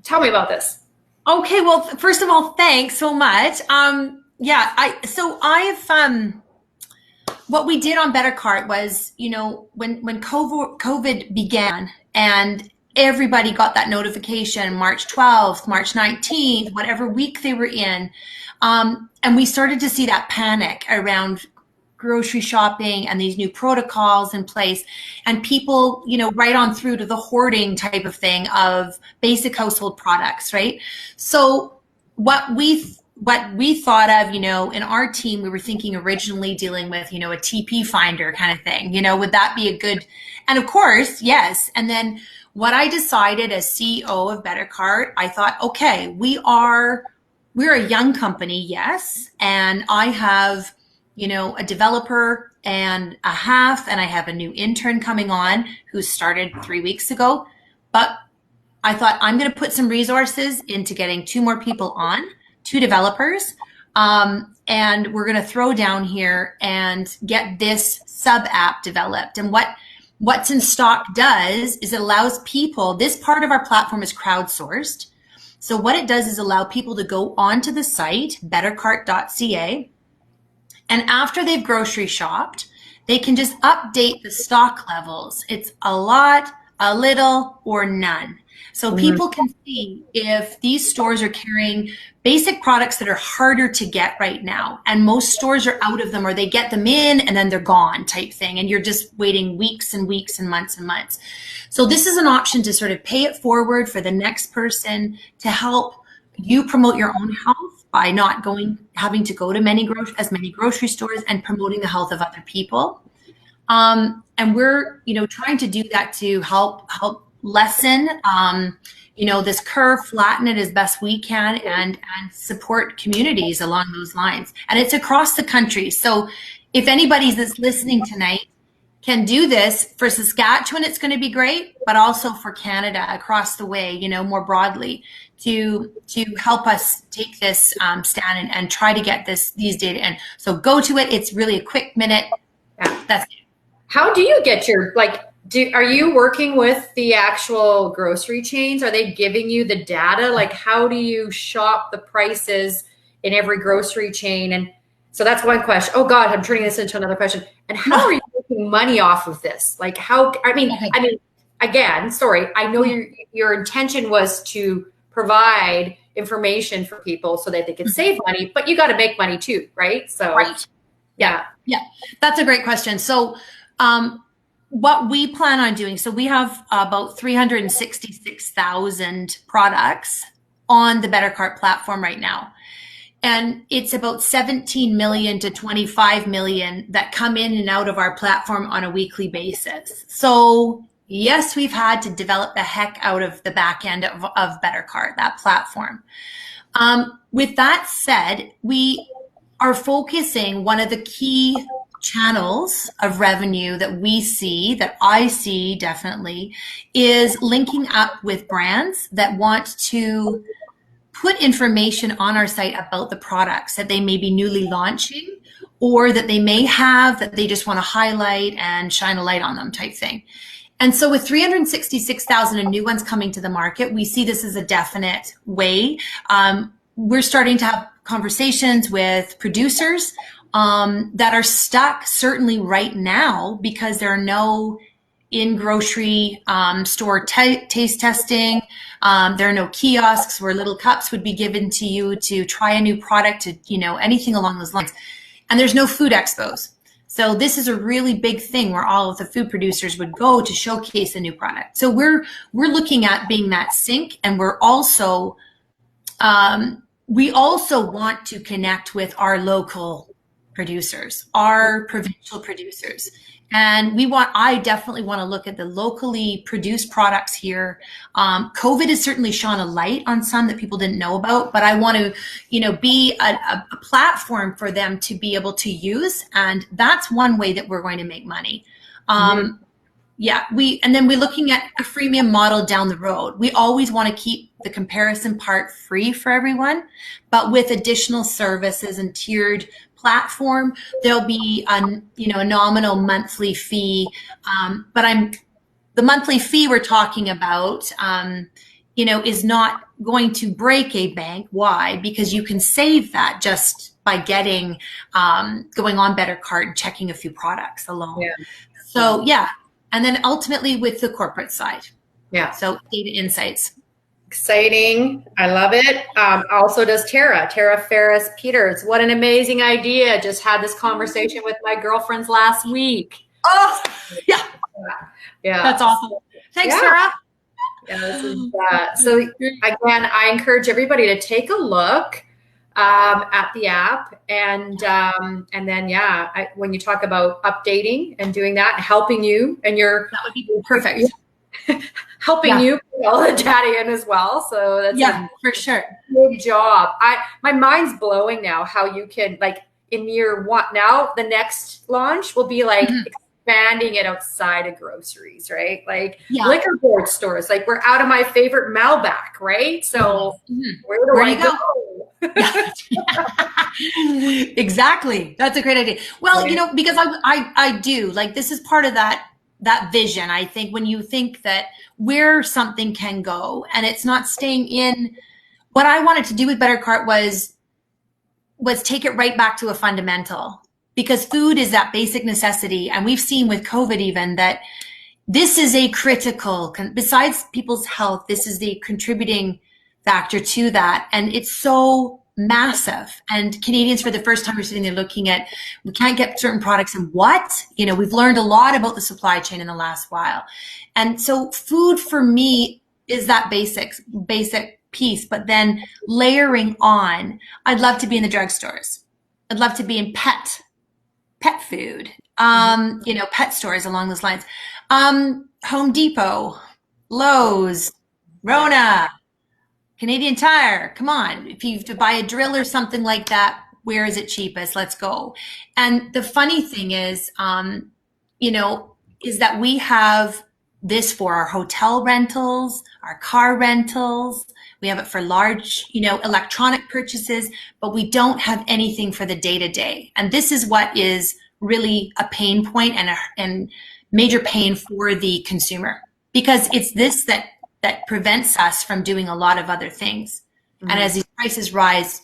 tell me about this. Okay, well, first of all, thanks so much. What we did on BetterCart was, you know, when COVID began and everybody got that notification, March 12th, March 19th, whatever week they were in, and we started to see that panic around grocery shopping and these new protocols in place, and people, you know, right on through to the hoarding type of thing of basic household products, right? So what we thought of, you know, in our team, we were thinking originally dealing with, you know, a TP finder kind of thing, you know, would that be a good, and of course, yes. And then what I decided as CEO of BetterCart, I thought, okay, we're a young company, yes, and I have, you know, a developer and a half, and I have a new intern coming on who started 3 weeks ago. But I thought I'm going to put some resources into getting 2 more people on, 2 developers, and we're going to throw down here and get this sub app developed. And What's in Stock does is it allows people, this part of our platform is crowdsourced. So what it does is allow people to go onto the site, bettercart.ca, and after they've grocery shopped, they can just update the stock levels. It's a lot, a little, or none. So people can see if these stores are carrying basic products that are harder to get right now. And most stores are out of them, or they get them in and then they're gone type thing. And you're just waiting weeks and weeks and months and months. So this is an option to sort of pay it forward for the next person to help you promote your own health by not having to go to as many grocery stores, and promoting the health of other people. And we're, you know, trying to do that to help lessen, you know, this curve, flatten it as best we can, and support communities along those lines. And it's across the country. So if anybody that's listening tonight can do this for Saskatchewan, it's going to be great, but also for Canada across the way, you know, more broadly, to help us take this stand and try to get these data in. So go to it. It's really a quick minute. Yeah, that's it. How do you get your, like, are you working with the actual grocery chains? Are they giving you the data? Like, how do you shop the prices in every grocery chain? And so that's one question. Oh God, I'm turning this into another question. And how are you making money off of this? Like, I mean, again, sorry, I know your intention was to provide information for people so that they can save money, but you got to make money too, right? So, right. Yeah. That's a great question. So, what we plan on doing, so we have about 366,000 products on the BetterCart platform right now. And it's about 17 million to 25 million that come in and out of our platform on a weekly basis. So yes, we've had to develop the heck out of the back end of BetterCart, that platform. With that said, we are focusing, one of the key channels of revenue that we see, that I see definitely, is linking up with brands that want to put information on our site about the products that they may be newly launching, or that they may have that they just want to highlight and shine a light on them type thing. And so with 366,000 new ones coming to the market, we see this as a definite way. We're starting to have conversations with producers that are stuck certainly right now because there are no in grocery store taste testing. There are no kiosks where little cups would be given to you to try a new product, to, anything along those lines. And there's no food expos. So this is a really big thing where all of the food producers would go to showcase a new product. So we're looking at being that sync, and we're also we also want to connect with our local producers, our provincial producers. And I definitely want to look at the locally produced products here. COVID has certainly shone a light on some that people didn't know about, but I want to, be a platform for them to be able to use. And that's one way that we're going to make money. Yeah, and then we're looking at a freemium model down the road. We always want to keep the comparison part free for everyone, but with additional services and tiered platform, there'll be a nominal monthly fee. But the monthly fee we're talking about, is not going to break a bank. Why? Because you can save that just by going on BetterCart and checking a few products alone. Yeah. So yeah. And then ultimately with the corporate side. Yeah. So data insights. Exciting. I love it. Also does Tara Ferris Peters. What an amazing idea. Just had this conversation with my girlfriends last week. Oh, yeah. Yeah. That's awesome. Thanks, Tara. Yeah, this is so again, I encourage everybody to take a look at the app, and then when you talk about updating and doing that, helping you and that would be perfect. Helping you put all the data in as well. So that's for sure. Good job. My mind's blowing now how you can, like, in year one, now the next launch will be like expanding it outside of groceries, right? Like liquor board stores. Like, we're out of my favorite Malbec, right? So where do I go? Exactly. That's a great idea. Well, because I do, like, this is part of that vision. I think when you think that where something can go and it's not staying in, what I wanted to do with BetterCart was take it right back to a fundamental, because food is that basic necessity. And we've seen with COVID even that this is a critical, besides people's health, this is the contributing factor to that. And it's so massive. And Canadians, for the first time, are sitting there looking at, we can't get certain products, and what? We've learned a lot about the supply chain in the last while. And so food for me is that basic piece, but then layering on, I'd love to be in the drugstores. I'd love to be in pet food, pet stores along those lines. Home Depot, Lowe's, Rona, Canadian Tire. Come on. If you have to buy a drill or something like that, where is it cheapest? Let's go. And the funny thing is, is that we have this for our hotel rentals, our car rentals. We have it for large, electronic purchases, but we don't have anything for the day-to-day. And this is what is really a pain point and major pain for the consumer, because it's this that prevents us from doing a lot of other things. Mm-hmm. And as these prices rise,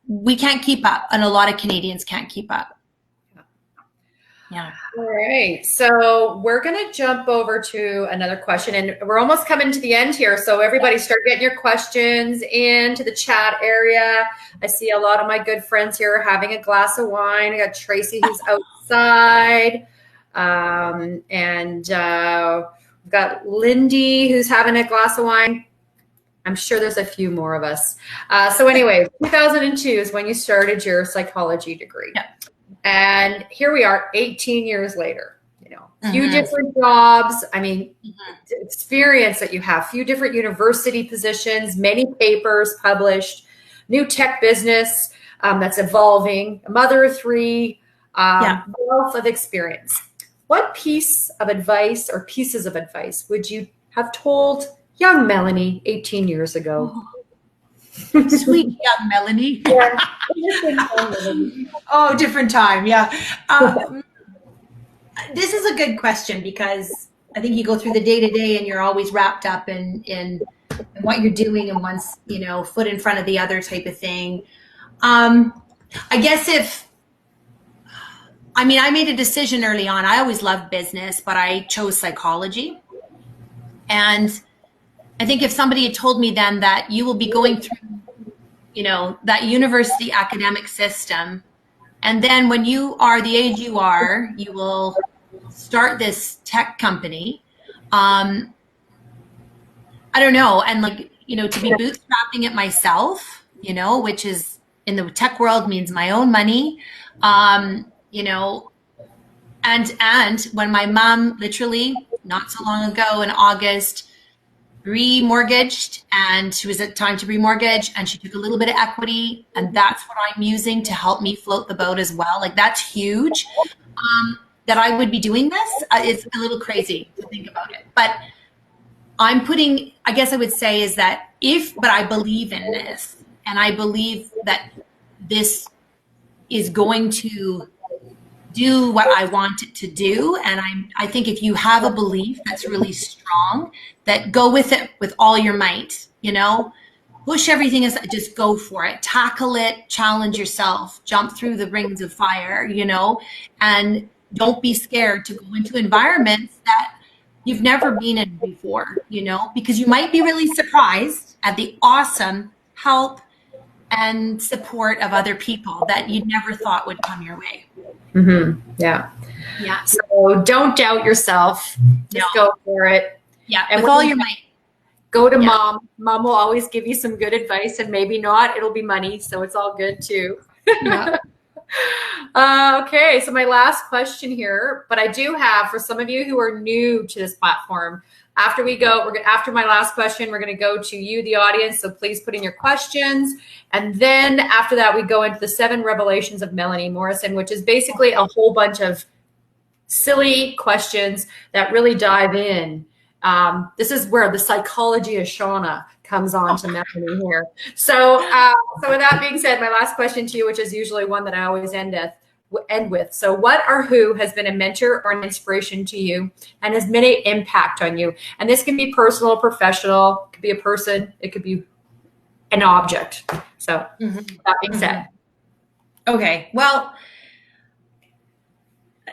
we can't keep up, and a lot of Canadians can't keep up. Yeah. All right. So we're going to jump over to another question, and we're almost coming to the end here. So everybody start getting your questions into the chat area. I see a lot of my good friends here having a glass of wine. I got Tracy who's outside. We've got Lindy who's having a glass of wine. I'm sure there's a few more of us. So anyway, 2002 is when you started your psychology degree. Yeah. And here we are 18 years later, few different jobs. I mean, experience that you have, few different university positions, many papers published, new tech business that's evolving, a mother of three, wealth of experience. What piece of advice or pieces of advice would you have told young Melanie 18 years ago? Sweet young Melanie. Yeah. Oh, different time. Yeah. This is a good question, because I think you go through the day-to-day and you're always wrapped up in what you're doing, and one's, foot in front of the other type of thing. I guess I mean, I made a decision early on. I always loved business, but I chose psychology. And I think if somebody had told me then that you will be going through, that university academic system, and then when you are the age you are, you will start this tech company. I don't know. And to be bootstrapping it myself, which is in the tech world means my own money, and when my mom literally not so long ago in August remortgaged, and she was at time to remortgage, and she took a little bit of equity, and that's what I'm using to help me float the boat as well. Like, that's huge. That I would be doing this, it's a little crazy to think about it, but I guess I would say is that but I believe in this, and I believe that this is going to do what I want it to do. And I think if you have a belief that's really strong, that go with it with all your might, push everything aside, just go for it, tackle it, challenge yourself, jump through the rings of fire, and don't be scared to go into environments that you've never been in before, because you might be really surprised at the awesome help and support of other people that you never thought would come your way. Mm-hmm. Yeah. Yeah. So don't doubt yourself. Just go for it. Yeah. And with all your might. Go to mom. Mom will always give you some good advice, and maybe not. It'll be money. So it's all good too. Yeah. Okay. So my last question here, but I do have, for some of you who are new to this platform, after my last question, we're going to go to you, the audience. So please put in your questions. And then after that, we go into the 7 revelations of Melanie Morrison, which is basically a whole bunch of silly questions that really dive in. This is where the psychology of Shauna comes on to Melanie here. So with that being said, my last question to you, which is usually one that I always end with. So what or who has been a mentor or an inspiration to you and has made an impact on you? And this can be personal, professional, it could be a person, it could be an object. So that being said. Okay. Well,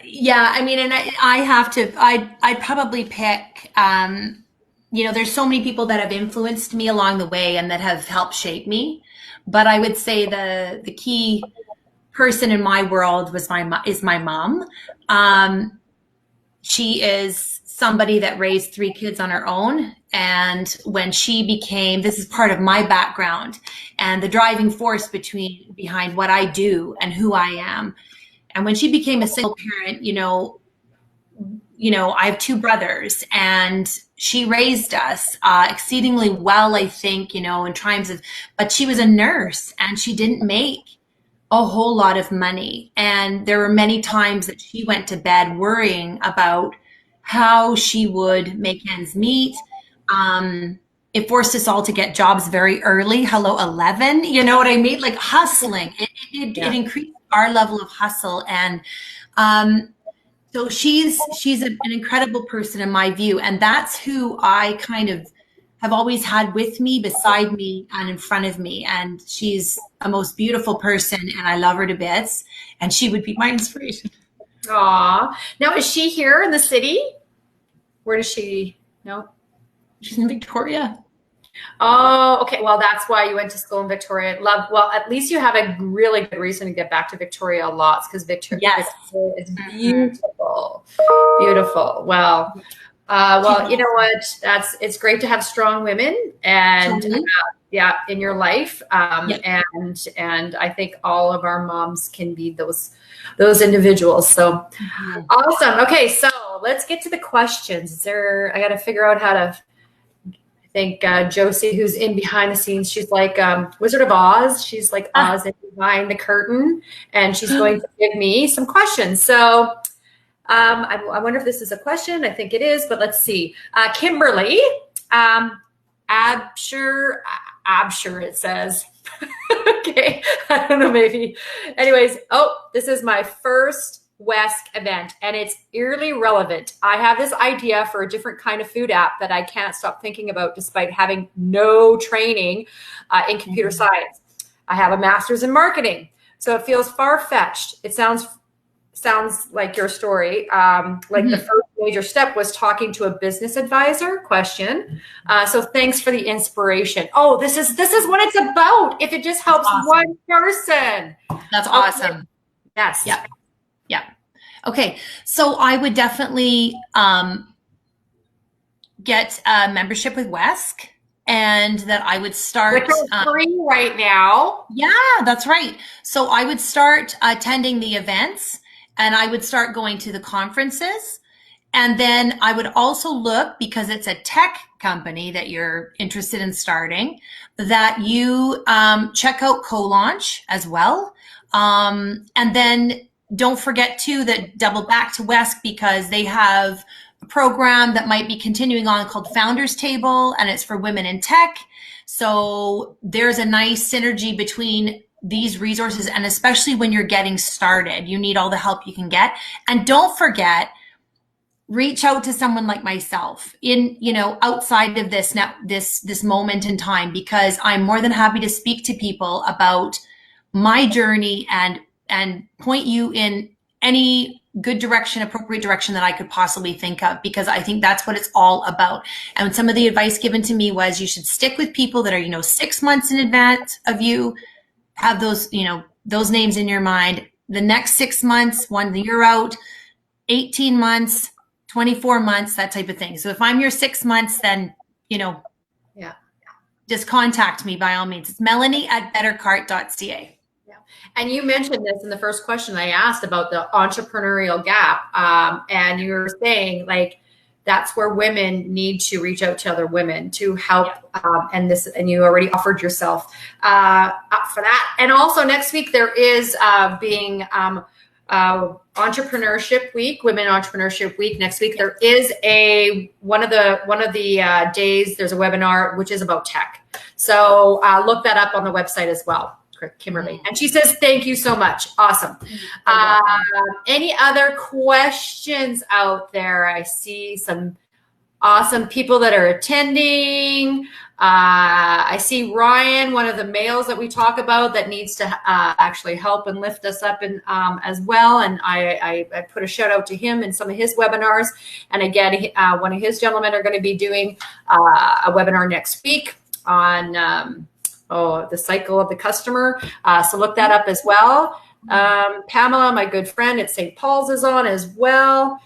yeah, I mean, and I'd probably pick, there's so many people that have influenced me along the way and that have helped shape me. But I would say the key person in my world is my mom. She is somebody that raised 3 kids on her own. And when this is part of my background and the driving force behind what I do and who I am. And when she became a single parent, I have 2 brothers, and she raised us exceedingly well, I think, in times but she was a nurse and she didn't make a whole lot of money. And there were many times that she went to bed worrying about how she would make ends meet. It forced us all to get jobs very early. Hello, 11, you know what I mean? Like hustling. It increased our level of hustle. And so she's an incredible person in my view. And that's who I kind of have always had with me, beside me, and in front of me. And she's a most beautiful person, and I love her to bits. And she would be my inspiration. Aw. Now, is she here in the city? Where does she? No? She's in Victoria. Oh, okay. Well, that's why you went to school in Victoria. Well, at least you have a really good reason to get back to Victoria a lot, because Victoria is beautiful. Beautiful. Well, you know what? It's great to have strong women and in your life. And I think all of our moms can be those individuals. So awesome. Okay. So let's get to the questions. I got to figure out how to, I think Josie, who's in behind the scenes, she's like Wizard of Oz. She's like Oz behind the curtain, and she's going to give me some questions. So I wonder if this is a question. I think it is, but let's see. Kimberly, Absher, it says. Okay, I don't know, maybe. Anyways, this is my first WESC event, and it's eerily relevant. I have this idea for a different kind of food app that I can't stop thinking about despite having no training in computer science. I have a master's in marketing, so it feels far-fetched. It sounds sounds like your story. Like the first major step was talking to a business advisor? Question. So thanks for the inspiration. Oh, this is what it's about. If it just helps one person. That's awesome. Yes. Yeah. Yeah. Okay. So I would definitely get a membership with WESC, and that I would start. Which is free right now. Yeah, that's right. So I would start attending the events, and I would start going to the conferences. And then I would also look, because it's a tech company that you're interested in starting, that you check out co-launch as well. And then don't forget too that double back to WESC, because they have a program that might be continuing on called Founders Table, and it's for women in tech. So there's a nice synergy between these resources, and especially when you're getting started, you need all the help you can get. And don't forget, reach out to someone like myself in, outside of this moment in time, because I'm more than happy to speak to people about my journey and point you in any good direction, appropriate direction that I could possibly think of, because I think that's what it's all about. And some of the advice given to me was you should stick with people that are, 6 months in advance of you, have those, those names in your mind. The next 6 months, 1 year out, 18 months, 24 months, that type of thing. So if I'm your 6 months, then, just contact me by all means. It's Melanie@bettercart.ca. And you mentioned this in the first question I asked about the entrepreneurial gap. And you were saying that's where women need to reach out to other women to help. And you already offered yourself up for that. And also next week there is Entrepreneurship Week, Women Entrepreneurship Week. Next week there is one of the days. There's a webinar which is about tech. So look that up on the website as well, Kimberly. And she says, thank you so much. Awesome. Any other questions out there? I see some awesome people that are attending. I see Ryan, one of the males that we talk about that needs to actually help and lift us up as well. And I put a shout out to him in some of his webinars. And again, one of his gentlemen are going to be doing a webinar next week on the cycle of the customer. So look that up as well. Pamela, my good friend at St. Paul's, is on as well.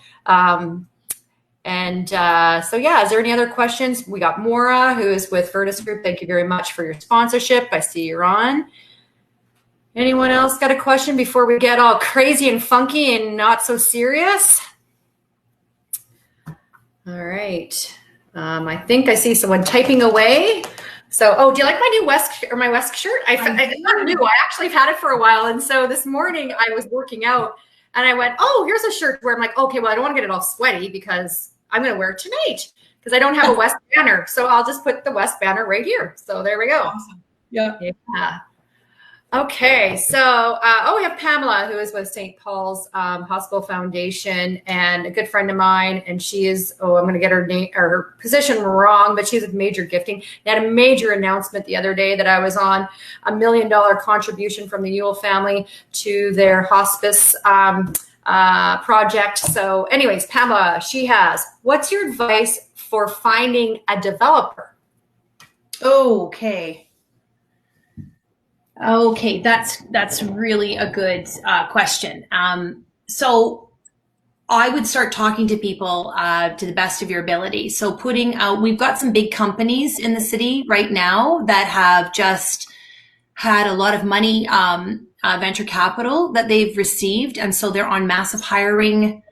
Is there any other questions? We got Maura, who is with Virtus Group. Thank you very much for your sponsorship. I see you're on. Anyone else got a question before we get all crazy and funky and not so serious? All right. I think I see someone typing away. So, do you like my new WESC shirt? It's not new. I actually have had it for a while. And so this morning I was working out and I went, here's a shirt where I'm like, okay, well, I don't want to get it all sweaty because I'm going to wear it tonight because I don't have a WESC banner. So I'll just put the WESC banner right here. So there we go. Awesome. Yeah. Okay. So, we have Pamela, who is with St. Paul's Hospital Foundation, and a good friend of mine. And she is, I'm going to get her name or her position wrong, but she's with Major Gifting. They had a major announcement the other day that I was on, $1 million contribution from the Ewell family to their hospice project. So anyways, Pamela, what's your advice for finding a developer? Okay, that's really a good question. So I would start talking to people to the best of your ability. So we've got some big companies in the city right now that have just had a lot of money, venture capital that they've received. And so they're on massive hiring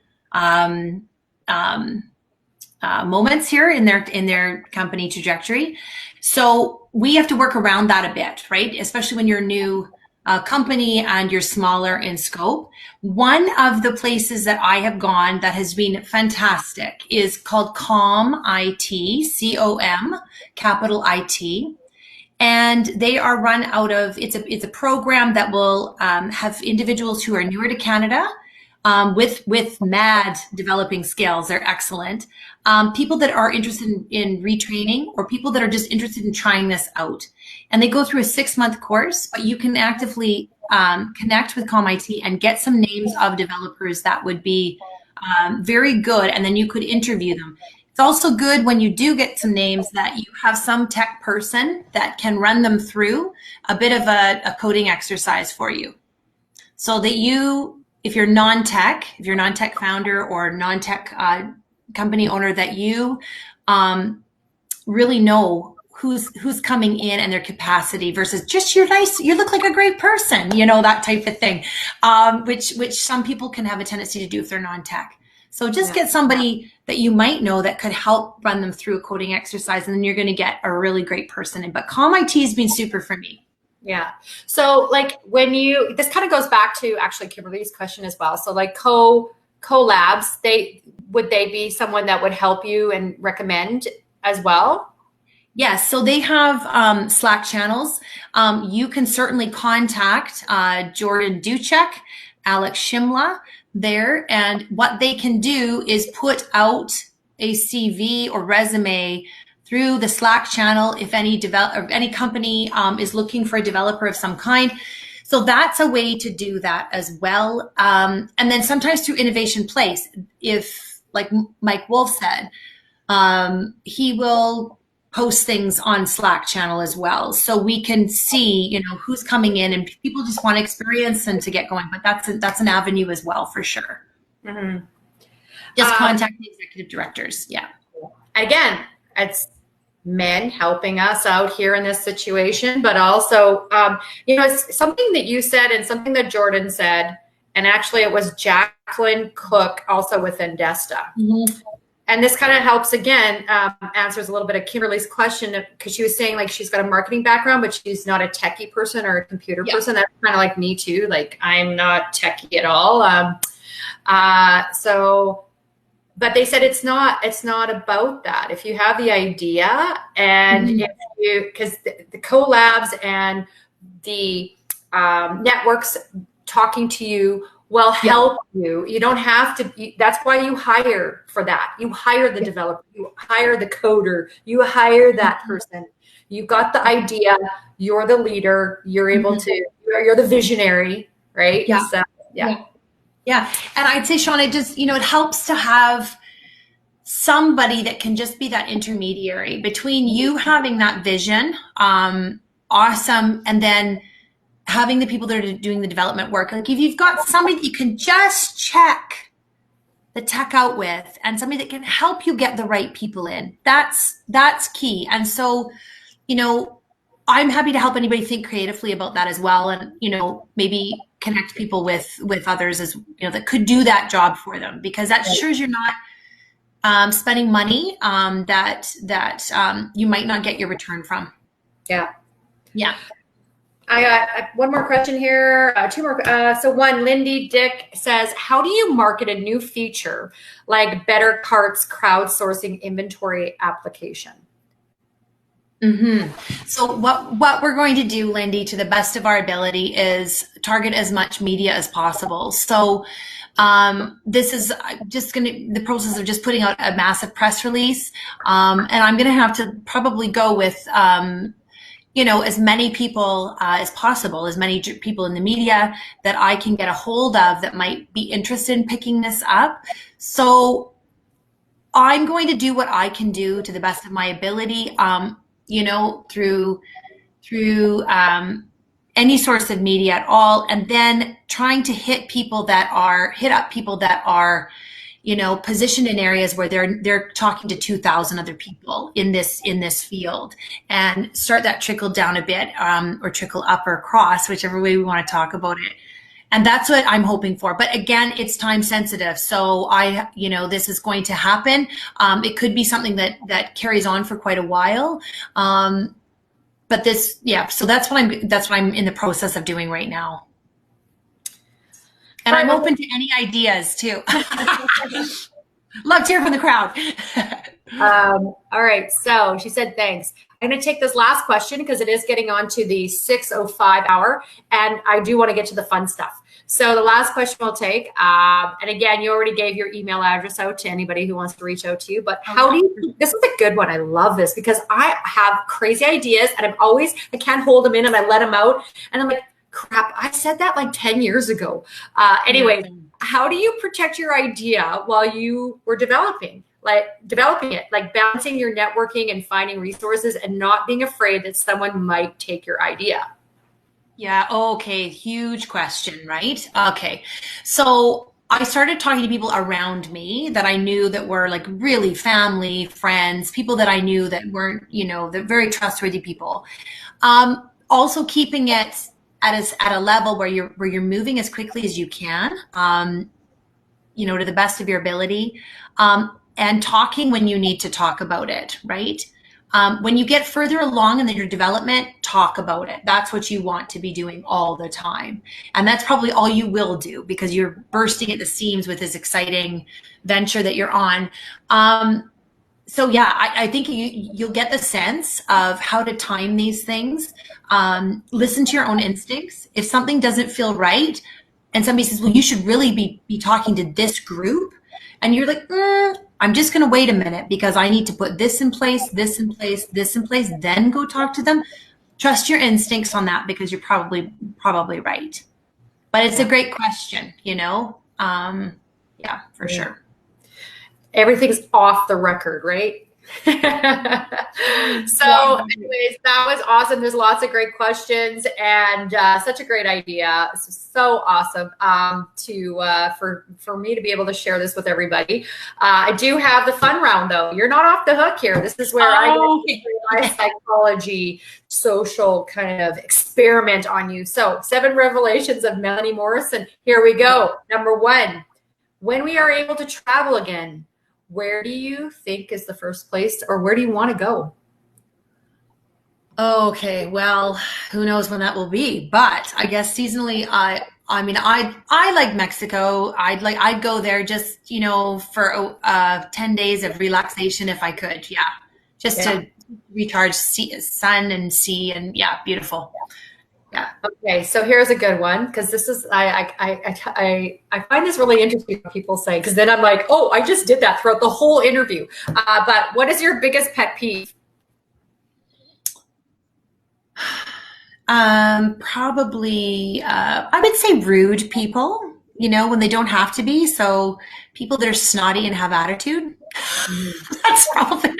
moments here in their company trajectory. So we have to work around that a bit, right? Especially when you're a new company and you're smaller in scope. One of the places that I have gone that has been fantastic is called COM IT, COM, capital IT. And they are run out of, it's a program that will have individuals who are newer to Canada, with mad developing skills. They're excellent. People that are interested in retraining, or people that are just interested in trying this out. And they go through a 6-month course, but you can actively connect with ComIT and get some names of developers that would be very good, and then you could interview them. It's also good when you do get some names that you have some tech person that can run them through a bit of a coding exercise for you. So that you, if you're non-tech founder or non-tech company owner, that you really know who's coming in and their capacity versus just you look like a great person, that type of thing, which some people can have a tendency to do if they're non-tech. So just get somebody that you might know that could help run them through a coding exercise, and then you're going to get a really great person in. But ComIT has been super for me. Yeah. So like this kind of goes back to actually Kimberly's question as well. So like collabs, would they be someone that would help you and recommend as well? Yes, so they have Slack channels. You can certainly contact Jordan Duchek, Alex Shimla there, and what they can do is put out a CV or resume through the Slack channel if any company is looking for a developer of some kind. So that's a way to do that as well. And then sometimes through Innovation Place, if, like Mike Wolf said, he will post things on Slack channel as well. So we can see, who's coming in, and people just want experience and to get going. But that's an avenue as well, for sure. Mm-hmm. Just contact the executive directors. Yeah. Again, it's men helping us out here in this situation, but also, it's something that you said and something that Jordan said, and actually it was Jacqueline Cook also within Desta. Mm-hmm. And this kind of helps, again, answers a little bit of Kimberly's question, because she was saying like she's got a marketing background, but she's not a techie person or a computer person. That's kind of like me too. Like I'm not techie at all. But they said it's not about that. If you have the idea, and because the collabs and the networks talking to you will help you. You don't have to. That's why you hire for that. You hire the developer. You hire the coder. You hire that person. You've got the idea. You're the leader. You're able to. You're the visionary, right? Yeah. So, yeah. And I'd say, Sean, it just it helps to have somebody that can just be that intermediary between you having that vision, awesome, and then having the people that are doing the development work. Like if you've got somebody that you can just check the tech out with, and somebody that can help you get the right people in, that's key. And so, I'm happy to help anybody think creatively about that as well, and maybe connect people with others as that could do that job for them, because that ensures you're not spending money that you might not get your return from. Yeah. I got one more question here, two more. So one, Lindy Dick says, how do you market a new feature like BetterCart's crowdsourcing inventory application? So what we're going to do, Lindy, to the best of our ability, is target as much media as possible. So this is just the process of just putting out a massive press release. And I'm going to have to probably go with as many people as possible, as many people in the media that I can get a hold of that might be interested in picking this up. So I'm going to do what I can do to the best of my ability, through any source of media at all, and then trying to hit up people that are positioned in areas where they're talking to 2,000 other people in this field, and start that trickle down a bit, or trickle up or across, whichever way we want to talk about it. And that's what I'm hoping for. But again, it's time sensitive. So this is going to happen. It could be something that carries on for quite a while. But so that's what I'm in the process of doing right now. And I'm open to any ideas too. Love to hear from the crowd. All right. So she said, thanks. I'm going to take this last question because it is getting on to the 6:05 hour, and I do want to get to the fun stuff. So the last question we'll take, and again, you already gave your email address out to anybody who wants to reach out to you, but how do you, this is a good one. I love this because I have crazy ideas and I can't hold them in and I let them out. And I'm like, crap, I said that like 10 years ago. Anyway, how do you protect your idea while you were developing it, like balancing your networking and finding resources and not being afraid that someone might take your idea? Yeah. Okay. Huge question, right? Okay. So I started talking to people around me that I knew that were like really family, friends, people that I knew that weren't, they're very trustworthy people. Also keeping it at a level where you're moving as quickly as you can, to the best of your ability, and talking when you need to talk about it, right? When you get further along in your development, talk about it. That's what you want to be doing all the time. And that's probably all you will do because you're bursting at the seams with this exciting venture that you're on. So yeah, I think you'll get the sense of how to time these things. Listen to your own instincts. If something doesn't feel right and somebody says, well, you should really be talking to this group, and you're like, I'm just going to wait a minute because I need to put this in place, this in place, this in place, then go talk to them. Trust your instincts on that because you're probably right. But it's a great question, Yeah, for sure. Everything's off the record, right? So anyways, that was awesome. There's lots of great questions and such a great idea. This is so awesome for me to be able to share this with everybody. I do have the fun round though. You're not off the hook here. This is where I get my psychology, social kind of experiment on you. So 7 revelations of Melanie Morrison. Here we go. Number 1, when we are able to travel again, where do you think is the first place, or where do you want to go? Okay, well, who knows when that will be? But I guess seasonally, I like Mexico. I'd go there just for 10 days of relaxation if I could. Yeah, just to recharge, sun and sea, and beautiful. Yeah. Okay, so here's a good one because this is I find this really interesting what people say because then I'm like, oh, I just did that throughout the whole interview. But what is your biggest pet peeve? Probably I would say rude people. When they don't have to be. So people that are snotty and have attitude. That's probably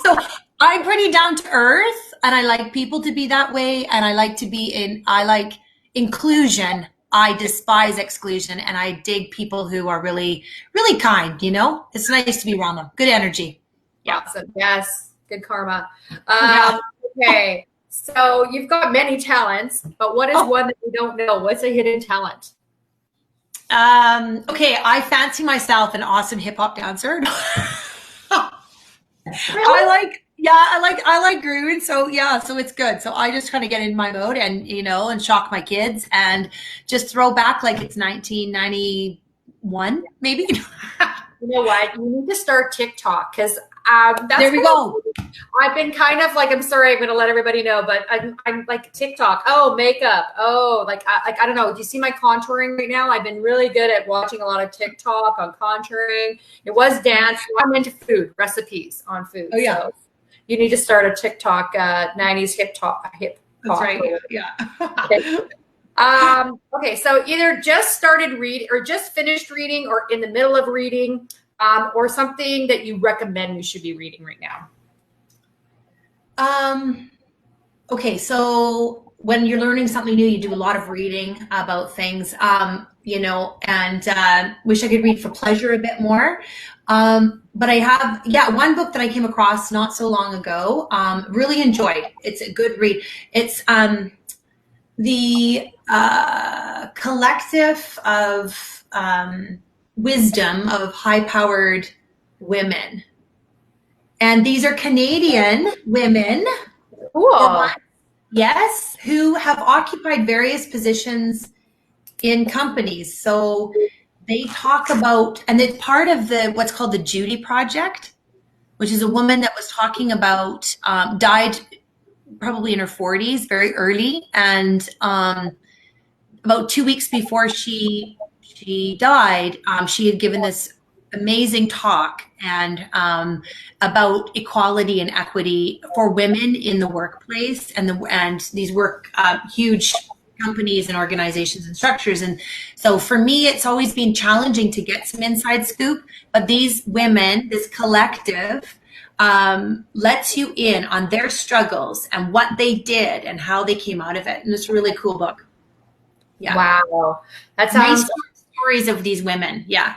so. I'm pretty down to earth and I like people to be that way. And I like inclusion. I despise exclusion and I dig people who are really, really kind, It's nice to be around them. Good energy. Yeah. Awesome. Yes. Good karma. Okay. So you've got many talents, but what is one that we don't know? What's a hidden talent? Okay. I fancy myself an awesome hip hop dancer. Really? I like grooving. So it's good. So I just kind of get in my mode and, and shock my kids and just throw back like it's 1991, maybe. You know what? You need to start TikTok because there we go. I've been kind of like, I'm sorry, I'm going to let everybody know, but I'm like TikTok. Oh, makeup. Oh, I don't know. Do you see my contouring right now? I've been really good at watching a lot of TikTok on contouring. It was dance. I'm into food recipes on food. Oh, yeah. So you need to start a TikTok 90s hip hop. That's right. Yeah. Okay. Okay. So either just started reading or just finished reading or in the middle of reading, or something that you recommend you should be reading right now. Okay. So when you're learning something new, you do a lot of reading about things, and wish I could read for pleasure a bit more. But I have, one book that I came across not so long ago, really enjoyed. It's a good read. It's the collective of wisdom of high-powered women. And these are Canadian women. Cool. Yes, who have occupied various positions in companies. So they talk about, and it's part of what's called the Judy Project. which is a woman that was talking about, died probably in her 40s, very early. And about 2 weeks before she died, she had given this amazing talk and about equality and equity for women in the workplace and these huge companies and organizations and structures. And so for me, it's always been challenging to get some inside scoop, but these women, this collective, lets you in on their struggles and what they did and how they came out of it. And it's a really cool book. Yeah. Wow. That sounds nice stories of these women. Yeah.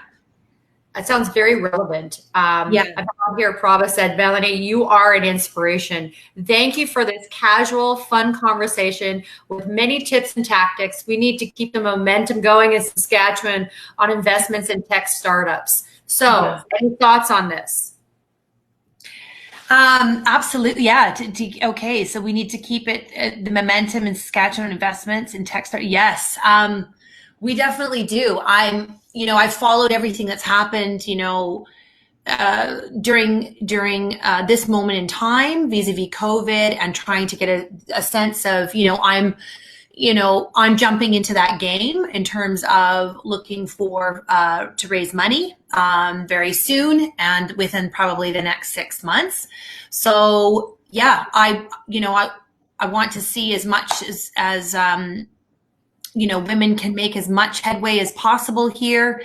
That sounds very relevant. Yeah. Here, Prabha said, Melanie, you are an inspiration. Thank you for this casual, fun conversation with many tips and tactics. We need to keep the momentum going in Saskatchewan on investments in tech startups. So, any thoughts on this? Absolutely. Yeah. Okay. So we need to keep it, the momentum in Saskatchewan investments in tech start. Yes. We definitely do. I've followed everything that's happened, during this moment in time vis-a-vis COVID, and trying to get a sense of, I'm jumping into that game in terms of looking for to raise money very soon and within probably the next 6 months. So yeah, I want to see as much as women can make as much headway as possible here,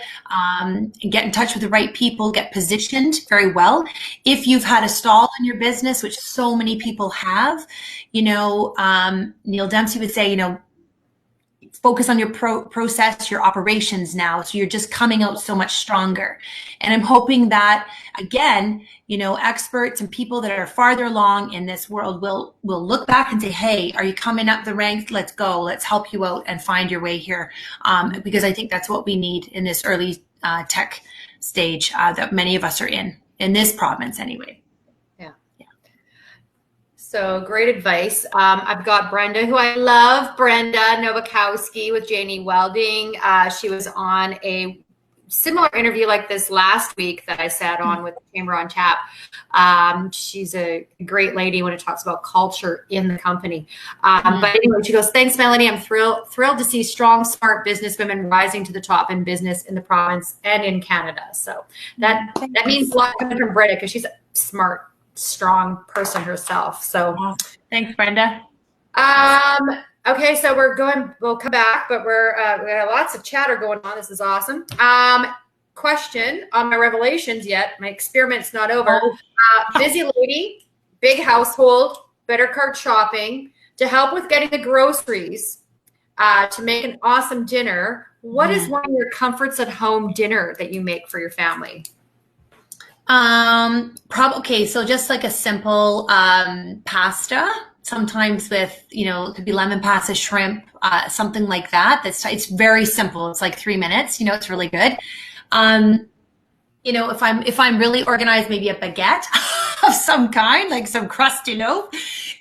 get in touch with the right people, get positioned very well. If you've had a stall in your business, which so many people have, Neil Dempsey would say, focus on your process, your operations now. So you're just coming out so much stronger. And I'm hoping that, again, experts and people that are farther along in this world will look back and say, hey, are you coming up the ranks? Let's go. Let's help you out and find your way here. Because I think that's what we need in this early tech stage that many of us are in this province anyway. So great advice. I've got Brenda, who I love, Brenda Nowakowski with Janie Welding. She was on a similar interview like this last week that I sat on with Chamber on Tap. She's a great lady when it talks about culture in the company. But anyway, she goes, thanks, Melanie. I'm thrilled to see strong, smart business women rising to the top in business in the province and in Canada. So that means a lot coming from Brenda, because she's a smart, strong person herself. So thanks, Brenda. Okay, so we'll come back, but we have lots of chatter going on. This is awesome. Question on my revelations yet. My experiment's not over. Busy lady, big household, BetterCart shopping, to help with getting the groceries, to make an awesome dinner. What is one of your comforts at home dinner that you make for your family? Okay, so just like a simple pasta, sometimes with, it could be lemon pasta, shrimp, something like that. It's very simple. It's like 3 minutes, it's really good. If I'm really organized, maybe a baguette of some kind, like some crusty loaf.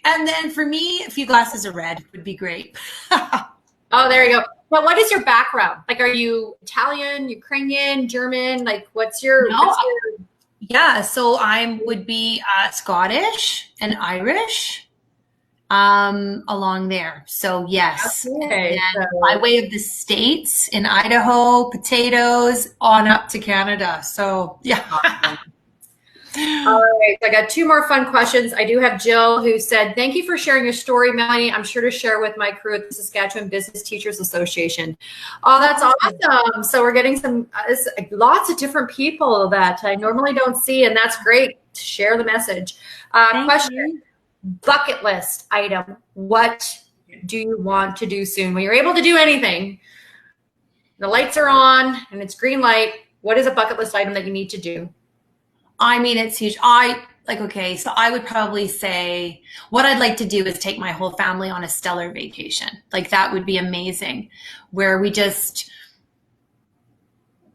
And then for me, a few glasses of red would be great. Oh, there you go. But what is your background? Like, are you Italian, Ukrainian, German? Like, what's your... Yeah, so I would be Scottish and Irish along there. So yes, okay. And by way of the States, in Idaho, potatoes on up to Canada. So yeah. All right, so I got 2 more fun questions. I do have Jill, who said, thank you for sharing your story, Melanie. I'm sure to share with my crew at the Saskatchewan Business Teachers Association. Oh, that's awesome. So we're getting lots of different people that I normally don't see, and that's great to share the message. Question, bucket list item. What do you want to do soon? When you're able to do anything, the lights are on and it's green light, what is a bucket list item that you need to do? I mean, it's huge. So I would probably say what I'd like to do is take my whole family on a stellar vacation. Like, that would be amazing, where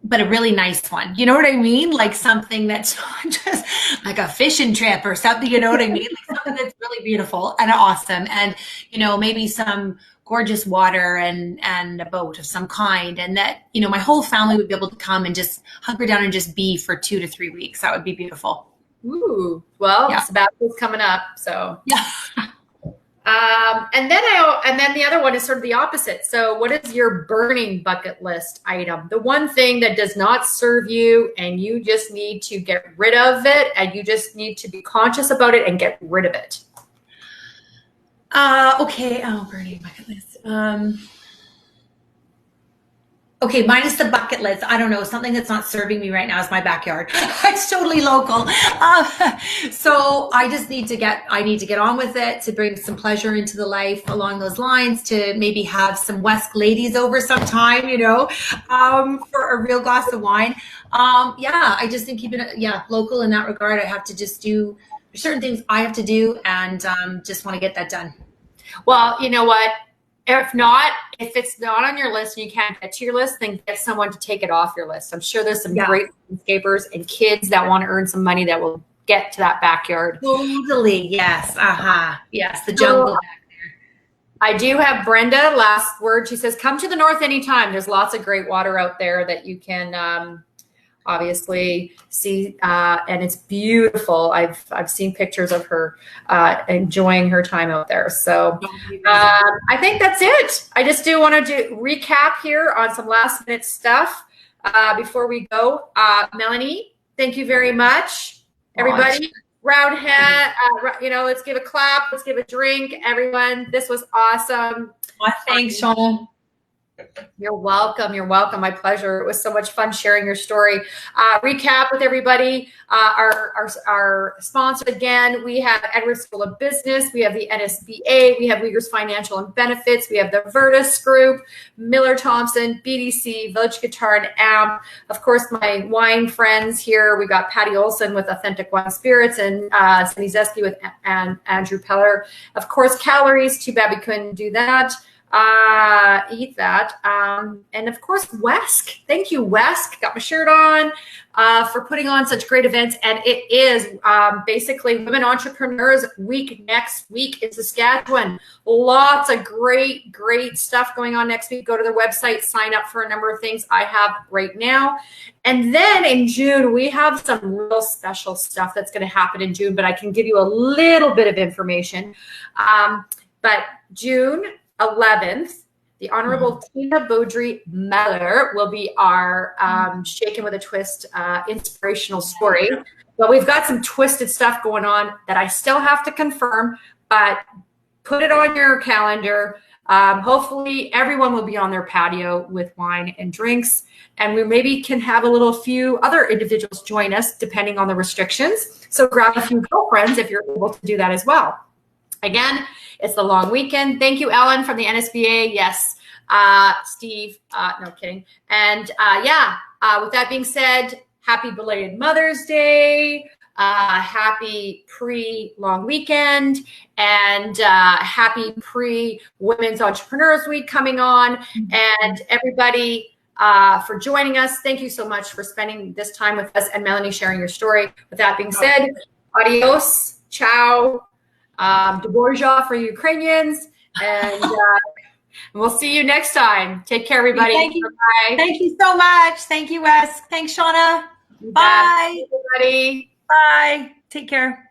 but a really nice one. You know what I mean? Like something that's just like a fishing trip or something, you know what I mean? Like something that's really beautiful and awesome. And, maybe some gorgeous water and a boat of some kind. And that, my whole family would be able to come and just hunker down and just be for 2 to 3 weeks. That would be beautiful. Ooh, well, Yeah. sabbatical's coming up, so. Yeah. And then the other one is sort of the opposite. So what is your burning bucket list item? The one thing that does not serve you and you just need to get rid of it, and you just need to be conscious about it and get rid of it. Okay. Oh, burning bucket list. Okay, minus the bucket list. I don't know. Something that's not serving me right now is my backyard. It's totally local. So I just need to get on with it, to bring some pleasure into the life along those lines, to maybe have some West ladies over sometime, for a real glass of wine. Yeah, I just think keeping it, local in that regard. I have to just do certain things I have to do, and just want to get that done. Well, you know what? If it's not on your list and you can't get to your list, then get someone to take it off your list. I'm sure there's some great landscapers and kids that want to earn some money that will get to that backyard. Totally. Yes. Yes. The jungle back there. I do have Brenda, last word. She says, come to the north anytime. There's lots of great water out there that you can obviously see, and it's beautiful. I've seen pictures of her enjoying her time out there. So I think that's it. I just do want to recap here on some last minute stuff before we go. Melanie, thank you very much. Everybody, round hand, let's give a clap, let's give a drink, everyone. This was awesome. Well, thanks, Shauna. You're welcome. You're welcome. My pleasure. It was so much fun sharing your story. Recap with everybody. Our sponsor again, we have Edwards School of Business. We have the NSBA. We have Uyghurs Financial and Benefits. We have the Virtus Group, Miller Thompson, BDC, Village Guitar and Amp. Of course, my wine friends here. We got Patty Olson with Authentic Wine Spirits and Sunny Zesky with Andrew Peller. Of course, Calories. Too bad we couldn't do that. Eat that. And of course, Wesk. Thank you, Wesk. Got my shirt on for putting on such great events. And it is basically Women Entrepreneurs Week next week in Saskatchewan. Lots of great stuff going on next week. Go to their website, sign up for a number of things I have right now. And then in June, we have some real special stuff that's going to happen in June, but I can give you a little bit of information. But June 11th, the Honorable Tina Beaudry Meller will be our Shaken with a Twist inspirational story. But we've got some twisted stuff going on that I still have to confirm, but put it on your calendar. Hopefully everyone will be on their patio with wine and drinks, and we maybe can have a few other individuals join us depending on the restrictions. So grab a few girlfriends if you're able to do that as well. Again, it's the long weekend. Thank you, Ellen from the NSBA. Yes, Steve. No kidding. And with that being said, happy belated Mother's Day. Happy pre-long weekend, and happy pre-Women's Entrepreneurs Week coming on. And everybody for joining us. Thank you so much for spending this time with us, and Melanie sharing your story. With that being said, adios, ciao. Dvorzha for Ukrainians, and we'll see you next time. Take care, everybody. Thank you. Bye. Thank you so much. Thank you, Wes. Thanks, Shauna. Bye. Bye, everybody. Bye. Take care.